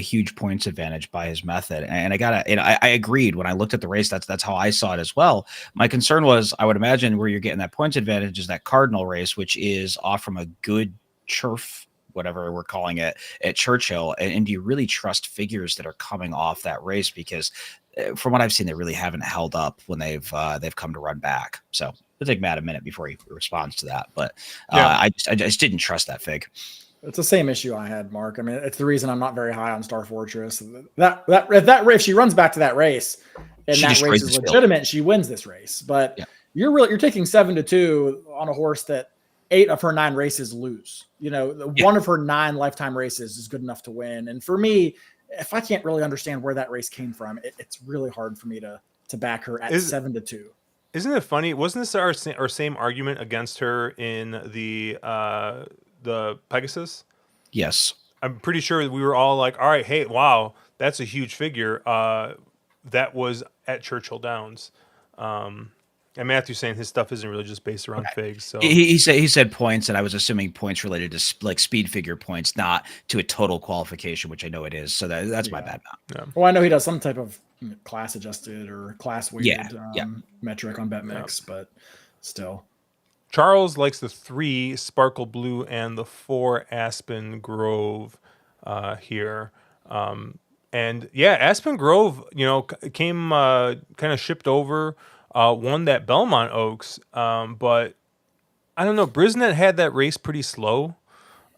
huge points advantage by his method, and I agreed when I looked at the race. That's how I saw it as well. My concern was, I would imagine where you're getting that points advantage is that Cardinal race, which is off from a good turf, whatever we're calling it, at Churchill. And do you really trust figures that are coming off that race? Because from what I've seen, they really haven't held up when they've come to run back. So it'll take Matt a minute before he responds to that. But I just didn't trust that fig. It's the same issue I had, Mark. I mean, it's the reason I'm not very high on Star Fortress. If she runs back to that race, and that race is legitimate, she wins this race. But you're taking 7-2 on a horse that 8 of her 9 races lose. One of her 9 lifetime races is good enough to win. And for me, if I can't really understand where that race came from, it's really hard for me to back her at 7-2. Isn't it funny? Wasn't this our same argument against her in the Pegasus? Yes. I'm pretty sure we were all like, "All right, hey, wow, that's a huge figure." That was at Churchill Downs. And Matthew's saying his stuff isn't really just based around figs. So He said points, and I was assuming points related to like speed figure points, not to a total qualification, which I know it is. So that's my bad. yeah. Well, I know he does some type of class adjusted or class weighted Yeah. metric on BetMix, but still. Charles likes the 3 Sparkle Blue and the 4 Aspen Grove here. And yeah, Aspen Grove, came kind of shipped over, won that Belmont Oaks. But I don't know, Brisnet had that race pretty slow.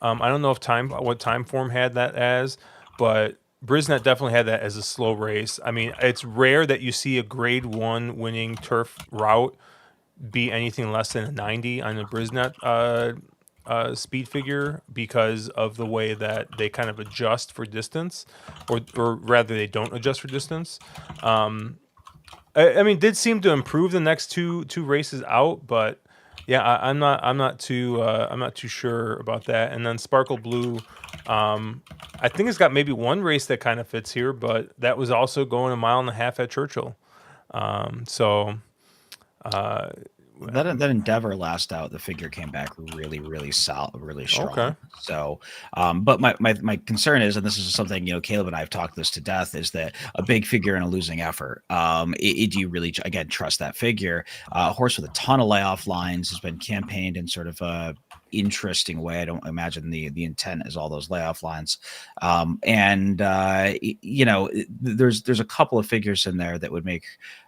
I don't know what time form had that as, but Brisnet definitely had that as a slow race. I mean, it's rare that you see a grade 1 winning turf route be anything less than a 90 on the Brisnet speed figure because of the way that they kind of adjust for distance, or rather they don't adjust for distance. I mean, did seem to improve the next two races out, but yeah, I'm not too sure about that. And then Sparkle Blue, I think it's got maybe one race that kind of fits here, but that was also going 1.5 miles at Churchill. That Endeavor last out, the figure came back really solid, really strong. Okay. So, but my concern is, and this is something Caleb and I have talked this to death, is that a big figure and a losing effort. Do you really again trust that figure? A horse with a ton of layoff lines has been campaigned in sort of a interesting way. I don't imagine the intent is all those layoff lines. There's a couple of figures in there that would make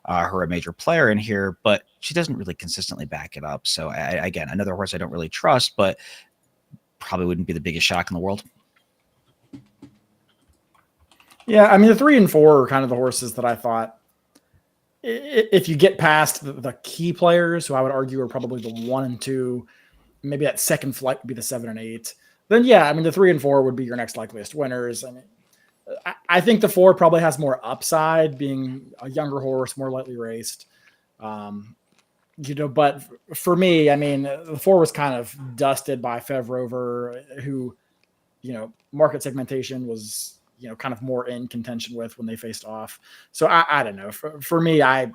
her a major player in here, but she doesn't really consistently back it up. So again, another horse I don't really trust, but probably wouldn't be the biggest shock in the world. Yeah, I mean, the 3 and 4 are kind of the horses that I thought, if you get past the key players, who I would argue are probably the 1 and 2, maybe that second flight would be the 7 and 8. Then yeah, I mean, the 3 and 4 would be your next likeliest winners. I mean, I think the 4 probably has more upside, being a younger horse, more lightly raced. But for me, I mean, the 4 was kind of dusted by Fev Rover, who, market segmentation was, kind of more in contention with when they faced off. So I don't know. For me, I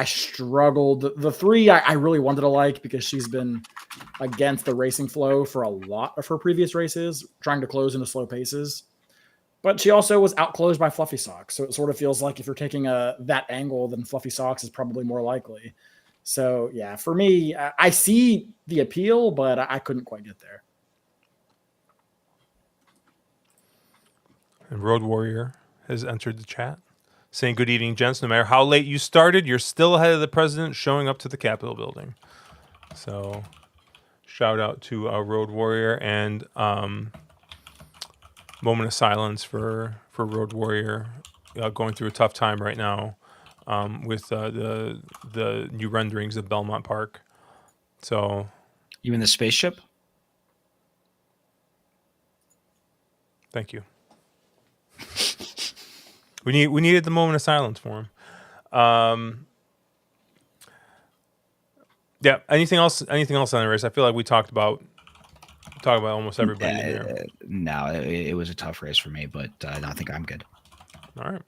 struggled. The 3 I really wanted to like, because she's been against the racing flow for a lot of her previous races, trying to close into slow paces. But she also was outclosed by Fluffy Socks. So it sort of feels like if you're taking that angle, then Fluffy Socks is probably more likely. So yeah, for me, I see the appeal, but I couldn't quite get there. And Road Warrior has entered the chat, saying, "Good evening, gents. No matter how late you started, you're still ahead of the president showing up to the Capitol building." So, shout out to Road Warrior, and moment of silence for Road Warrior, going through a tough time right now with the new renderings of Belmont Park. So, You mean the spaceship? thank you. We needed the moment of silence for him. Yeah. Anything else on the race? I feel like we talked about almost everybody in there. No, it was a tough race for me, but I think I'm good. All right.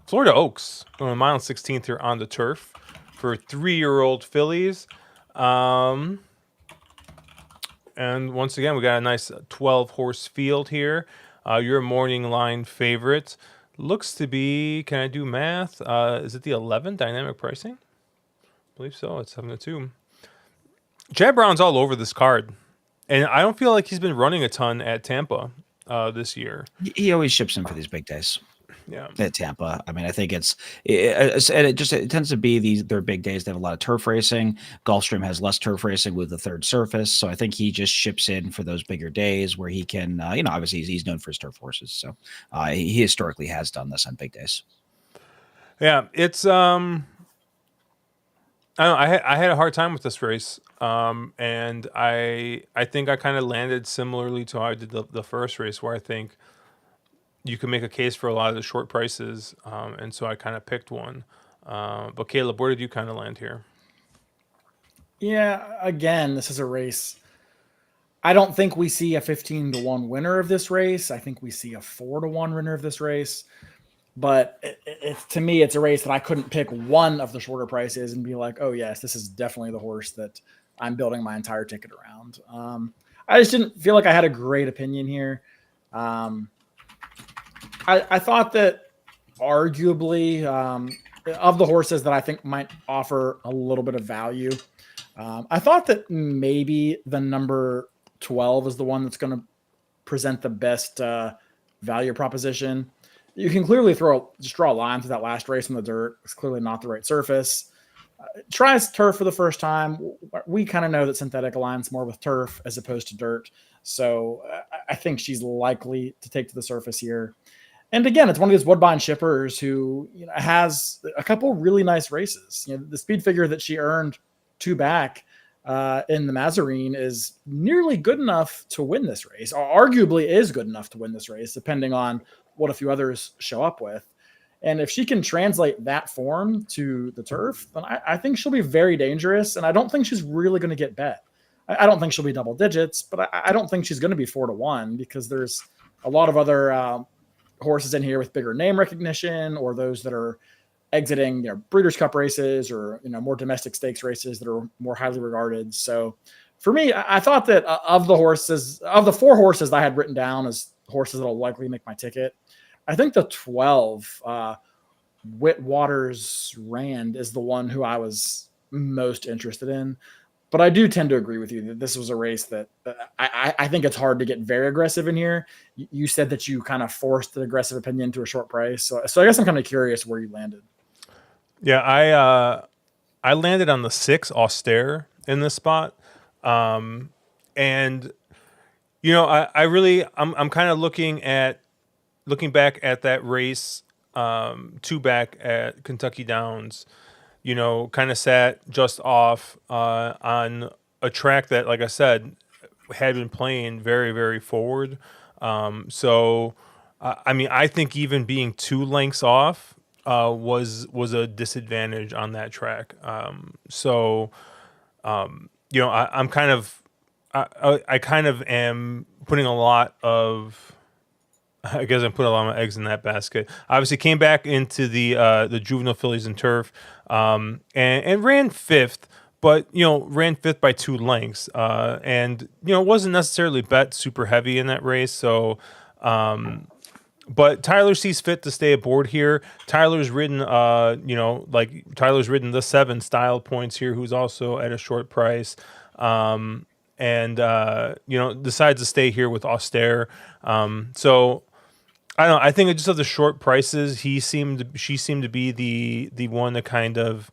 Florida Oaks going 1 mile and 16th here on the turf for 3-year-old fillies. And once again, we got a nice 12 horse field here. Your morning line favorite looks to be, can I do math? Is it the 11 dynamic pricing? I believe so. It's 7-2. Chad Brown's all over this card, and I don't feel like he's been running a ton at Tampa this year. He always ships in for these big days. Yeah, at Tampa. I mean, I think it tends to be their big days. They have a lot of turf racing. Gulfstream has less turf racing with the third surface, so I think he just ships in for those bigger days where he can, obviously he's known for his turf horses, so he historically has done this on big days. Yeah, it's I don't know, I had a hard time with this race, and I think I kind of landed similarly to how I did the first race, where I think you can make a case for a lot of the short prices, and so I kind of picked one. But Caleb, where did you kind of land here? Yeah, again, this is a race. I don't think we see a 15-1 winner of this race. I think we see a 4-1 winner of this race. But it's to me, it's a race that I couldn't pick one of the shorter prices and be like, oh yes, this is definitely the horse that I'm building my entire ticket around. I just didn't feel like I had a great opinion here. I thought that arguably of the horses that I think might offer a little bit of value, I thought that maybe the number 12 is the one that's going to present the best value proposition. You can clearly just draw a line through that last race in the dirt. It's clearly not the right surface. Tries turf for the first time. We kind of know that synthetic aligns more with turf as opposed to dirt. So I think she's likely to take to the surface here. And again, it's one of these Woodbine shippers who has a couple really nice races. The speed figure that she earned 2 back in the Mazarine is nearly good enough to win this race, or arguably is good enough to win this race, depending on what a few others show up with. And if she can translate that form to the turf, then I think she'll be very dangerous. And I don't think she's really going to get bet. I don't think she'll be double digits, but I don't think she's going to be 4-1 because there's a lot of other horses in here with bigger name recognition, or those that are exiting Breeders' Cup races, or more domestic stakes races that are more highly regarded. So for me, I thought that of the 4 horses that I had written down as horses that'll likely make my ticket, I think the 12 Whitwater's Rand is the one who I was most interested in. But I do tend to agree with you that this was a race that I think it's hard to get very aggressive in here. You said that you kind of forced the aggressive opinion to a short price. So I guess I'm kind of curious where you landed. Yeah, I landed on the 6 Austere in this spot. And I'm kind of looking back at that race, 2 back at Kentucky Downs, kind of sat just off on a track that, like I said, had been playing very, very forward. I think even being 2 lengths off was a disadvantage on that track. I'm kind of I kind of am putting a lot of. I guess I'm putting a lot of my eggs in that basket. Obviously, came back into the juvenile fillies and turf, and ran 5th, but ran 5th by 2 lengths, and wasn't necessarily bet super heavy in that race. So, but Tyler sees fit to stay aboard here. Tyler's ridden, Tyler's ridden the 7 Style Points here, who's also at a short price. And decides to stay here with Austere. So I don't know. I think just of the short prices, she seemed to be the one to kind of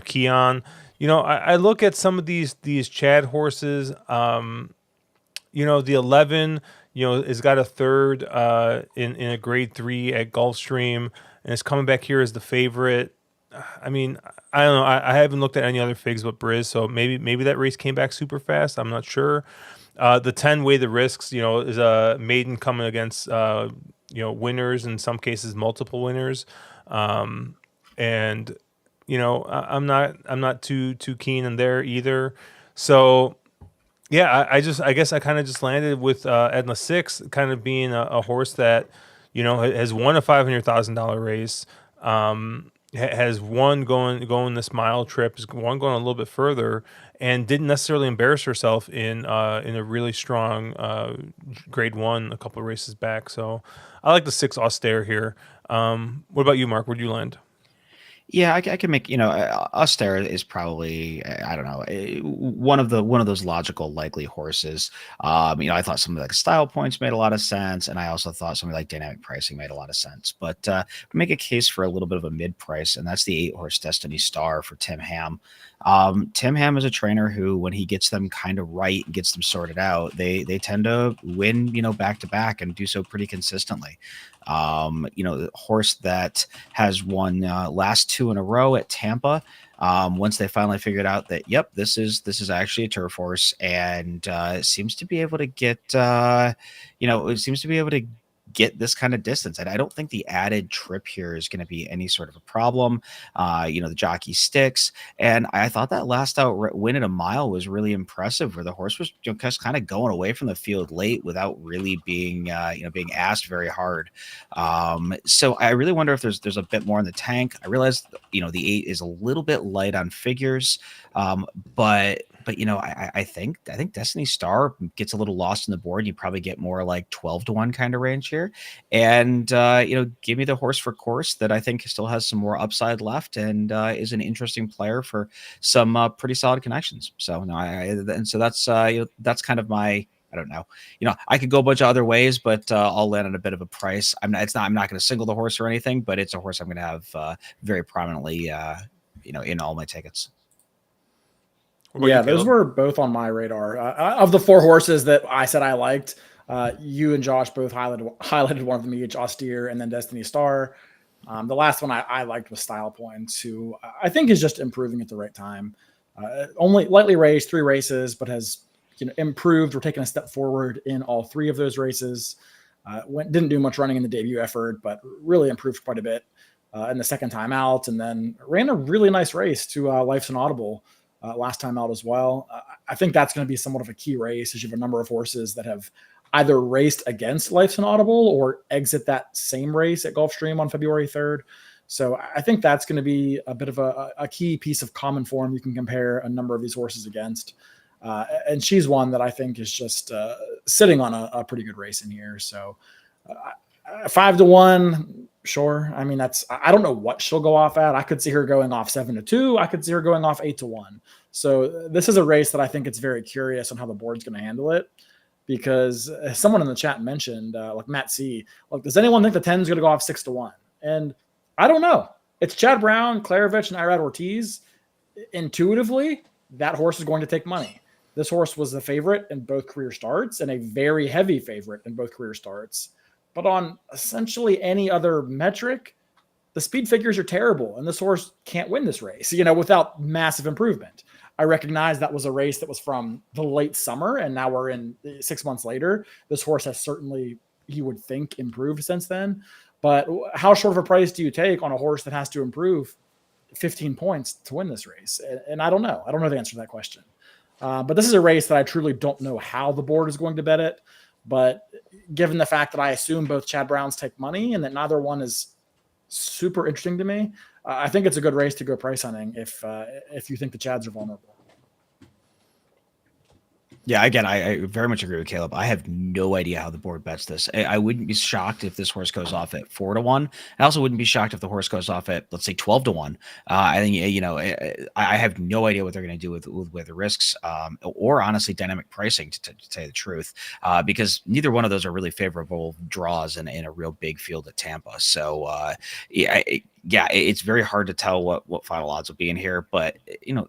key on. I look at some of these Chad horses. The 11, has got a 3rd in a grade 3 at Gulfstream, and is coming back here as the favorite. I mean, I don't know. I haven't looked at any other figs but Briz, so maybe that race came back super fast. I'm not sure. The 10 Weigh the Risks, is a maiden coming against winners, in some cases multiple winners, and I'm not too keen on there either. So yeah, I guess I kind of just landed with Edna 6, kind of being a horse that has won a $500,000 race. Has won going this mile trip, has won going a little bit further, and didn't necessarily embarrass herself in a really strong grade 1 a couple of races back. So I like the 6 Austere here. What about you, Mark? Where'd you land? Yeah, I can make, Austere is probably, I don't know, one of those logical likely horses. I thought something like Style Points made a lot of sense, and I also thought something like Dynamic Pricing made a lot of sense. But make a case for a little bit of a mid price, and that's the 8 horse Destiny Star for Tim Ham. Tim Ham is a trainer who, when he gets them kind of right and gets them sorted out, they tend to win, back to back, and do so pretty consistently. The horse that has won last 2 in a row at Tampa. Once they finally figured out that, yep, this is actually a turf horse, and it seems to be able to get, get this kind of distance. And I don't think the added trip here is going to be any sort of a problem. The jockey sticks. And I thought that last out win at a mile was really impressive, where the horse was just kind of going away from the field late without really being asked very hard. So I really wonder if there's a bit more in the tank. I realize, the 8 is a little bit light on figures, but I think Destiny Star gets a little lost in the board. You probably get more like 12-1 kind of range here, and give me the horse for course that I think still has some more upside left and is an interesting player for some pretty solid connections. So that's kind of my. I don't know. I could go a bunch of other ways, but I'll land on a bit of a price. I'm not going to single the horse or anything, but it's a horse I'm going to have very prominently, in all my tickets. Yeah, those were both on my radar. Of the 4 horses that I said I liked, you and Josh both highlighted one of them each, Austere and then Destiny Star. The last one I liked was Style Points, who I think is just improving at the right time. Only lightly raced, 3 races, but has improved or taken a step forward in all 3 of those races. Didn't do much running in the debut effort, but really improved quite a bit in the second time out, and then ran a really nice race to Life's an Audible last time out as well. I think that's going to be somewhat of a key race, as you have a number of horses that have either raced against Life's an Audible or exit that same race at Gulfstream on February 3rd. So I think that's going to be a bit of a key piece of common form you can compare a number of these horses against. And she's one that I think is just sitting on a pretty good race in here. So 5-1, sure. I mean, I don't know what she'll go off at. I could see her going off 7-2. I could see her going off 8-1. So this is a race that I think it's very curious on how the board's going to handle it, because someone in the chat mentioned, like Matt C, does anyone think the 10 is going to go off 6-1? And I don't know. It's Chad Brown, Klarovich, and Irad Ortiz. Intuitively, that horse is going to take money. This horse was the favorite in both career starts and a very heavy favorite in both career starts. But on essentially any other metric, the speed figures are terrible, and this horse can't win this race, without massive improvement. I recognize that was a race that was from the late summer, and now we're in 6 months later. This horse has certainly, you would think, improved since then. But how short of a price do you take on a horse that has to improve 15 points to win this race? And I don't know. I don't know the answer to that question. But this is a race that I truly don't know how the board is going to bet it. But given the fact that I assume both Chad Browns take money and that neither one is super interesting to me, I think it's a good race to go price hunting if you think the Chads are vulnerable. Yeah, again, I very much agree with Caleb. I have no idea how the board bets this. I wouldn't be shocked if this horse goes off at 4-1. I also wouldn't be shocked if the horse goes off at, let's say, 12-1. I think, I have no idea what they're going to do with the risks or honestly dynamic pricing, to tell you the truth, because neither one of those are really favorable draws in a real big field at Tampa. So, it's very hard to tell what final odds will be in here, but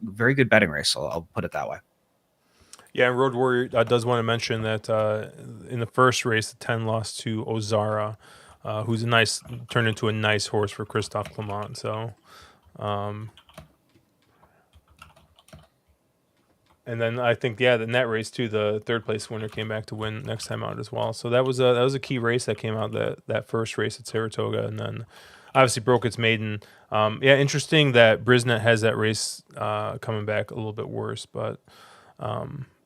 very good betting race. So I'll put it that way. Yeah, Road Warrior does want to mention that in the first race, the 10 lost to Ozara, who's turned into a nice horse for Christophe Clement. So, and then I think, in that race too, the third place winner came back to win next time out as well. So that was a key race that came out, that first race at Saratoga, and then obviously broke its maiden. Interesting that Brisnet has that race coming back a little bit worse, but.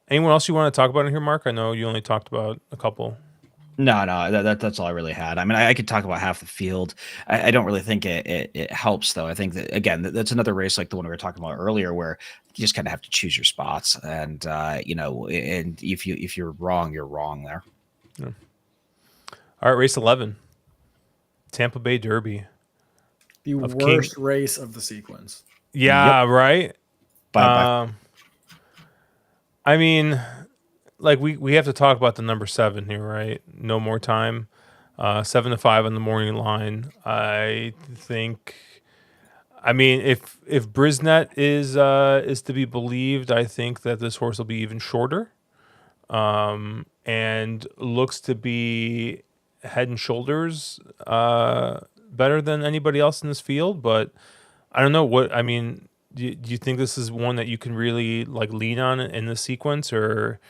Anyone else you want to talk about in here, Mark? I know you only talked about a couple. No, that's all I really had. I mean, I could talk about half the field. I don't really think it helps, though. I think that, again, that's another race like the one we were talking about earlier, where you just kind of have to choose your spots, and and if you're wrong, you're wrong there. Yeah. All right, race 11, Tampa Bay Derby. The worst race of the sequence. Yeah, yep. Right. Bye. I mean, like we have to talk about the number 7 here, right? No More Time, 7-5 on the morning line. I think, I mean, if Brisnet is to be believed, I think that this horse will be even shorter, and looks to be head and shoulders better than anybody else in this field. But I don't know what I mean. Do you think this is one that you can really lean on in the sequence, or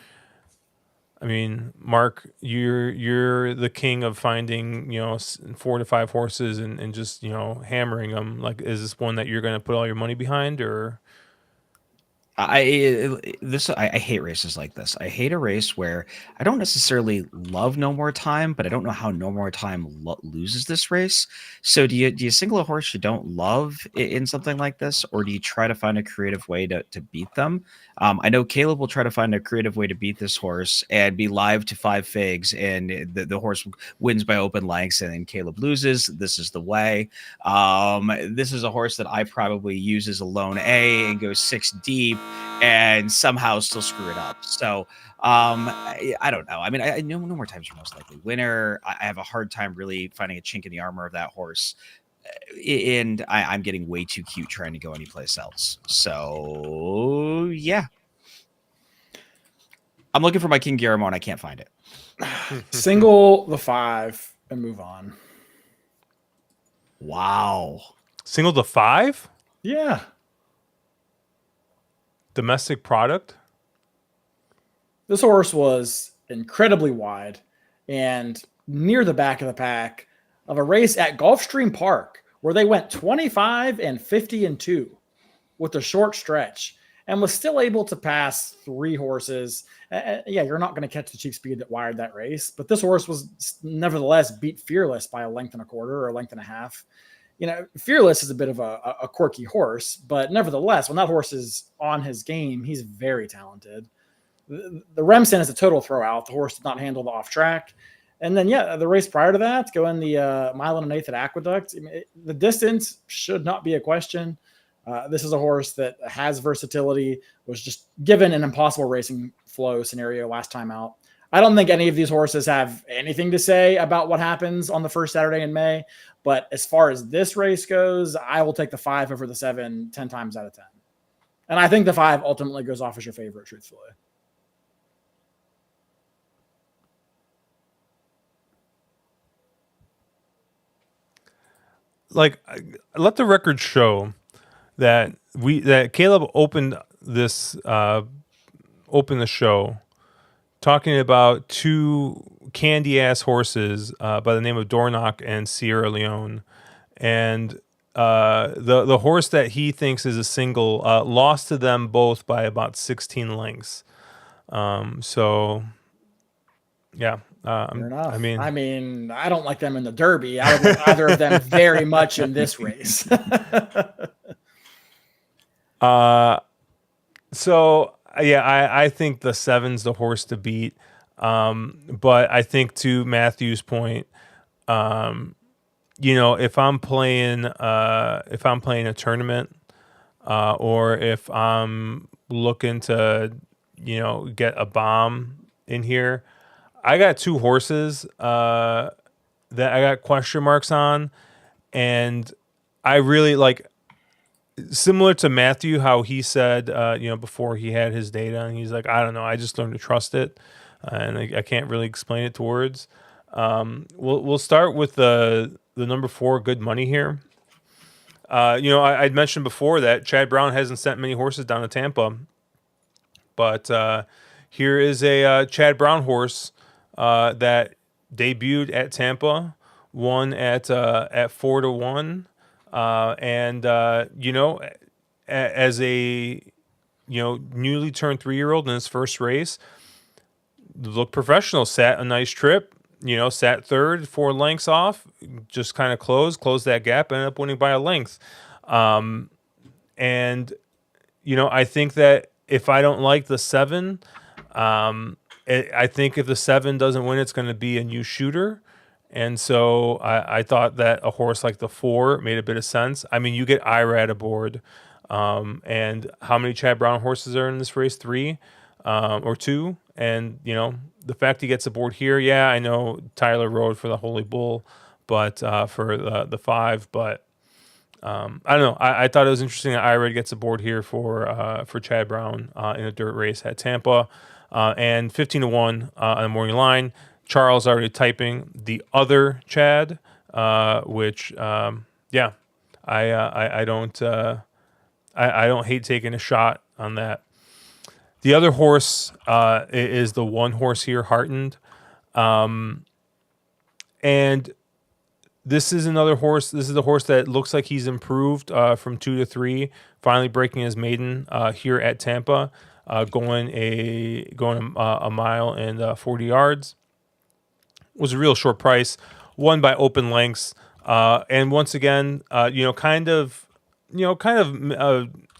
I mean, Mark, you're the king of finding 4 to 5 horses and just hammering them. Like, is this one that you're going to put all your money behind, or? I hate races like this. I hate a race where I don't necessarily love No More Time, but I don't know how No More Time loses this race. So do you single a horse you don't love in something like this, or do you try to find a creative way to beat them? I know Caleb will try to find a creative way to beat this horse and be live to 5 figs, and the horse wins by open lengths, and then Caleb loses. This is the way. This is a horse that I probably use as a lone A and go 6 deep and somehow still screw it up. So I don't know. I mean, I know No More Time's your most likely winner. I have a hard time really finding a chink in the armor of that horse. And I'm getting way too cute trying to go anyplace else. So yeah. I'm looking for my King Guillermo and I can't find it. Single the 5 and move on. Wow. Single the 5? Yeah. Domestic product? This horse was incredibly wide and near the back of the pack of a race at Gulfstream Park where they went 25 and 50 and 2 with a short stretch and was still able to pass 3 horses. Yeah, you're not going to catch the cheap speed that wired that race, but this horse was nevertheless beat Fearless by a length and a quarter or a length and a half. Fearless is a bit of a quirky horse, but nevertheless, when that horse is on his game, he's very talented. The Remsen is a total throwout. The horse did not handle the off track. And then, the race prior to that, going the mile and an eighth at Aqueduct, the distance should not be a question. This is a horse that has versatility, was just given an impossible racing flow scenario last time out. I don't think any of these horses have anything to say about what happens on the first Saturday in May. But as far as this race goes, I will take the 5 over the 7 10 times out of 10. And I think the 5 ultimately goes off as your favorite, truthfully. Like, let the record show that Caleb opened the show talking about 2 candy ass horses by the name of Dornoch and Sierra Leone, and the horse that he thinks is a single lost to them both by about 16 lengths. So yeah. Fair enough. I mean, I don't like them in the Derby. I would like either of them very much in this race. So yeah, I think the 7's the horse to beat. But I think, to Matthew's point, if I'm playing a tournament, or if I'm looking to, get a bomb in here, I got 2 horses that I got question marks on, and I really like, similar to Matthew, how he said, before he had his data, and he's like, I don't know, I just learned to trust it, and I can't really explain it to words. We'll start with the number 4, Good Money here. I'd mentioned before that Chad Brown hasn't sent many horses down to Tampa, but here is a Chad Brown horse that debuted at Tampa, won at 4-1, and as a newly turned 3-year-old in his first race, looked professional. Sat a nice trip. Sat third, 4 lengths off. Just kind of closed that gap, ended up winning by a length. And I think that if I don't like the 7, I think if the 7 doesn't win, it's going to be a new shooter. And so I thought that a horse like the 4 made a bit of sense. I mean, you get Irad aboard. And how many Chad Brown horses are in this race? 3 or 2. And, the fact he gets aboard here, yeah, I know Tyler rode for the Holy Bull, but for the 5. But I don't know. I thought it was interesting that Irad gets aboard here for Chad Brown in a dirt race at Tampa. And 15-1 on the morning line. Charles already typing the other Chad, which I don't hate taking a shot on that. The other horse is the one horse here, Heartened. And this is another horse. This is the horse that looks like he's improved from 2 to 3, finally breaking his maiden here at Tampa, going a mile and 40 yards. Was a real short price, won by open lengths, and once again, I don't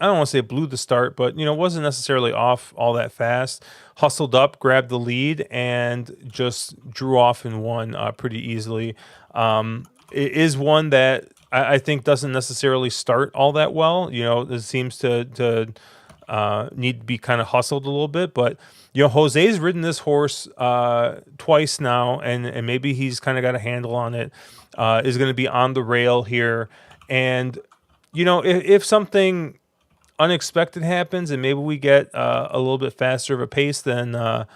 want to say blew the start, but wasn't necessarily off all that fast. Hustled up, grabbed the lead, and just drew off and won pretty easily. It is one that I think doesn't necessarily start all that well. It seems to need to be kind of hustled a little bit, but Jose's ridden this horse twice now, and maybe he's kind of got a handle on it. Is going to be on the rail here, and if something unexpected happens and maybe we get a little bit faster of a pace than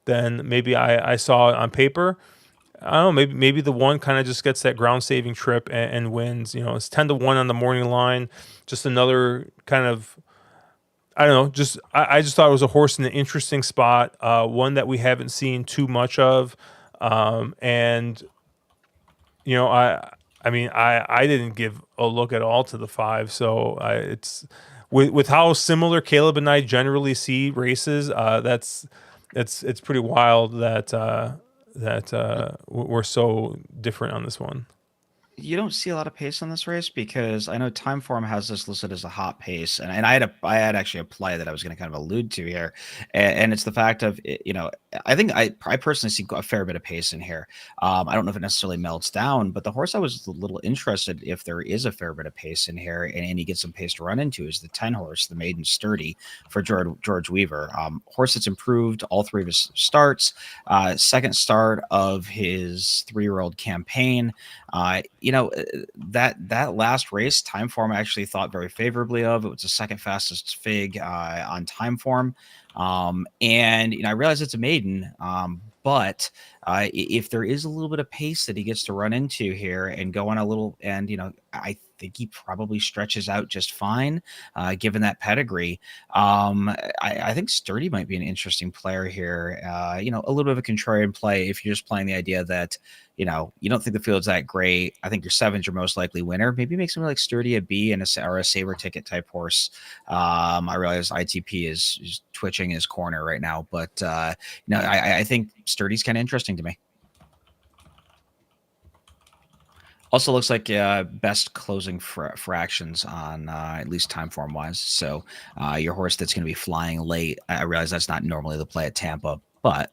maybe I saw on paper. I don't know. Maybe the one kind of just gets that ground saving trip and wins. It's 10-1 on the morning line. Just another kind of, I don't know. I just thought it was a horse in an interesting spot. One that we haven't seen too much of, and I didn't give a look at all to the 5. So it's with how similar Caleb and I generally see races. It's pretty wild that we're so different on this one. You don't see a lot of pace on this race because I know Timeform has this listed as a hot pace, and I had actually a play that I was going to kind of allude to here, and it's the fact of I think I personally see a fair bit of pace in here. I don't know if it necessarily melts down, but the horse I was a little interested if there is a fair bit of pace in here and he gets some pace to run into is the 10 horse, the Maiden Sturdy for George Weaver. Horse that's improved all 3 of his starts, second start of his 3-year-old campaign. That last race, Timeform actually thought very favorably of. It was the second fastest fig on Timeform. And I realize it's a maiden, but if there is a little bit of pace that he gets to run into here and go on a little, and I think he probably stretches out just fine, given that pedigree. I think Sturdy might be an interesting player here. A little bit of a contrarian play if you're just playing the idea that you don't think the field's that great. I think your 7's your most likely winner. Maybe make something like Sturdy a B and or a saber ticket type horse. I realize ITP is twitching his corner right now, but I think Sturdy's kind of interesting to me. Also looks like best closing fractions on at least Timeform wise. So your horse that's going to be flying late. I realize that's not normally the play at Tampa, but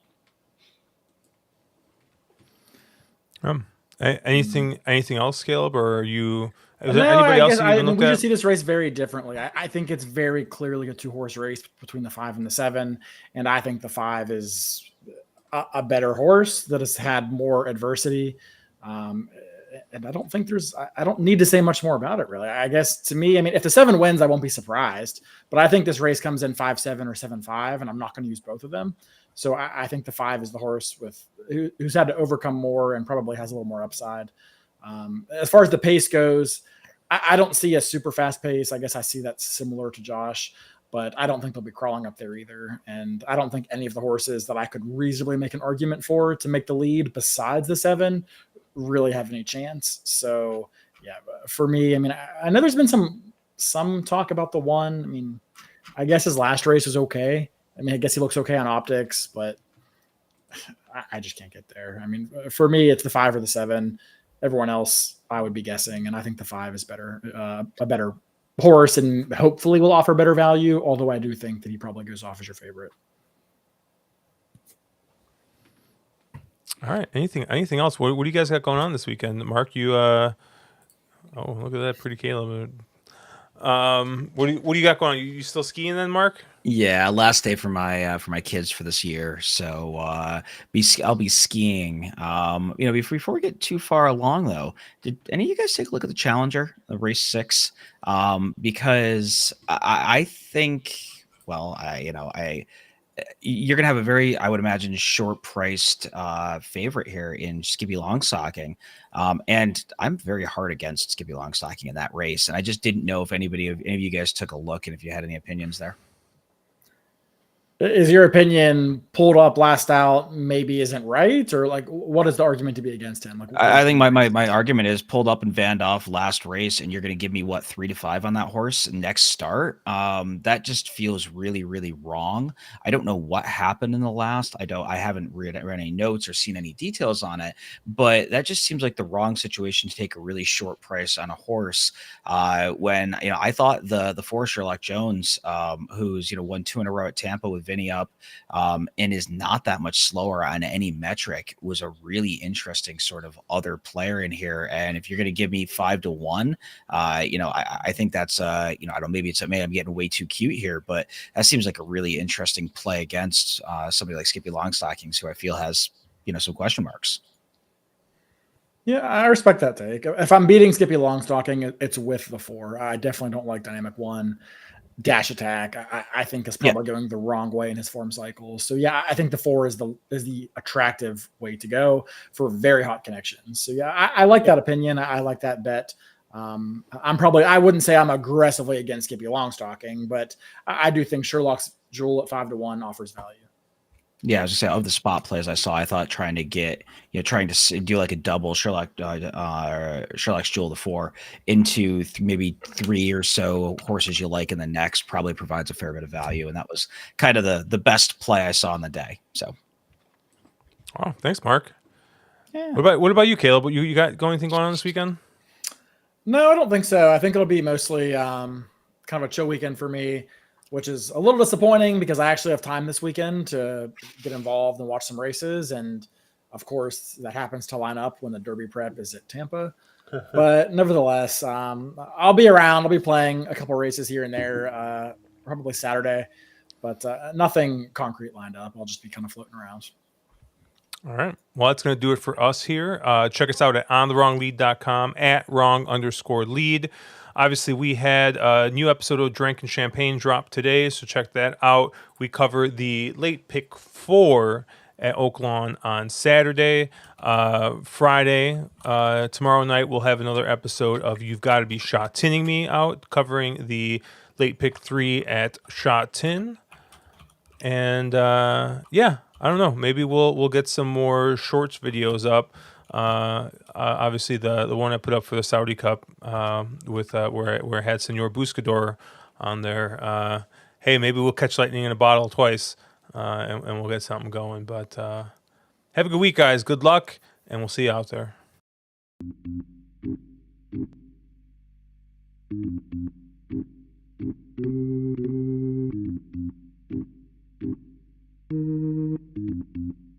anything else, Caleb, or are you? Is No, there anybody else you even we looked at? just see this race very differently. I think it's very clearly a 2-horse race between the 5 and the 7, and I think the 5 is a better horse that has had more adversity. And I don't think I don't need to say much more about it, really. I guess to me, if the 7 wins, I won't be surprised. But I think this race comes in 5-7 or 7-5, and I'm not going to use both of them. So I think the 5 is the horse who's had to overcome more and probably has a little more upside. As far as the pace goes, I don't see a super fast pace. I guess I see that similar to Josh, but I don't think they'll be crawling up there either. And I don't think any of the horses that I could reasonably make an argument for to make the lead besides the 7 really have any chance. So yeah, for me, I know there's been some talk about the 1. I guess his last race was okay. I guess he looks okay on optics, but I just can't get there. For me, it's the 5 or the 7. Everyone else, I would be guessing, and I think the 5 is better, a better horse, and hopefully will offer better value. Although I do think that he probably goes off as your favorite. All right. Anything else? What do you guys got going on this weekend, Mark? You oh, look at that pretty Caleb. What do you got going on? You still skiing then, Mark? Yeah, last day for my kids for this year. So I'll be skiing. Before we get too far along though, did any of you guys take a look at the Challenger, the race 6? Because I think, you're going to have a very, I would imagine, short-priced favorite here in Skippy Longstocking. And I'm very hard against Skippy Longstocking in that race. And I just didn't know if any of you guys took a look and if you had any opinions there. Is your opinion pulled up last out maybe isn't right, or like what is the argument to be against him? Like, I think my argument is pulled up and Van off last race, and you're going to give me what 3 to 5 on that horse next start. That just feels really, really wrong. I don't know what happened in the last. I haven't read any notes or seen any details on it, but that just seems like the wrong situation to take a really short price on a horse. When I thought the 4 Sherlock Jones, who's won 2 in a row at Tampa with Vinny up, and is not that much slower on any metric, was a really interesting sort of other player in here. And if you're going to give me 5 to 1, I think that's I don't know, maybe I'm getting way too cute here, but that seems like a really interesting play against somebody like Skippy Longstockings, who I feel has some question marks. Yeah, I respect that take. If I'm beating Skippy Longstocking, it's with the 4. I definitely don't like Dynamic 1. Dash attack, I think is probably going the wrong way in his form cycle. So yeah, I think the 4 is the attractive way to go for very hot connections. So yeah, I like that opinion. I like that bet. I wouldn't say I'm aggressively against Skippy Longstocking, but I do think Sherlock's Jewel at 5 to 1 offers value. Yeah, I was gonna say, of the spot plays I saw, I thought trying to do like a double Sherlock's Jewel the 4 into maybe 3 or so horses you like in the next probably provides a fair bit of value, and that was kind of the best play I saw in the day. So, oh, thanks, Mark. Yeah. What about you, Caleb? You got anything going on this weekend? No, I don't think so. I think it'll be mostly kind of a chill weekend for me, which is a little disappointing because I actually have time this weekend to get involved and watch some races. And of course, that happens to line up when the Derby prep is at Tampa. But nevertheless, I'll be around. I'll be playing a couple races here and there, probably Saturday, but nothing concrete lined up. I'll just be kind of floating around. All right. Well, that's going to do it for us here. Check us out at onthewronglead.com, at wrong_lead. Obviously, we had a new episode of Drank and Champagne drop today, so check that out. We cover the late pick 4 at Oaklawn on Saturday. Friday, tomorrow night, we'll have another episode of You've Got to Be Shot Tinning Me out, covering the late pick 3 at Shot Tin. And yeah, I don't know. Maybe we'll get some more shorts videos up. Obviously, the one I put up for the Saudi Cup with where I had Senor Buscador on there. Hey, maybe we'll catch lightning in a bottle twice, and we'll get something going. But have a good week, guys. Good luck, and we'll see you out there. Thank you.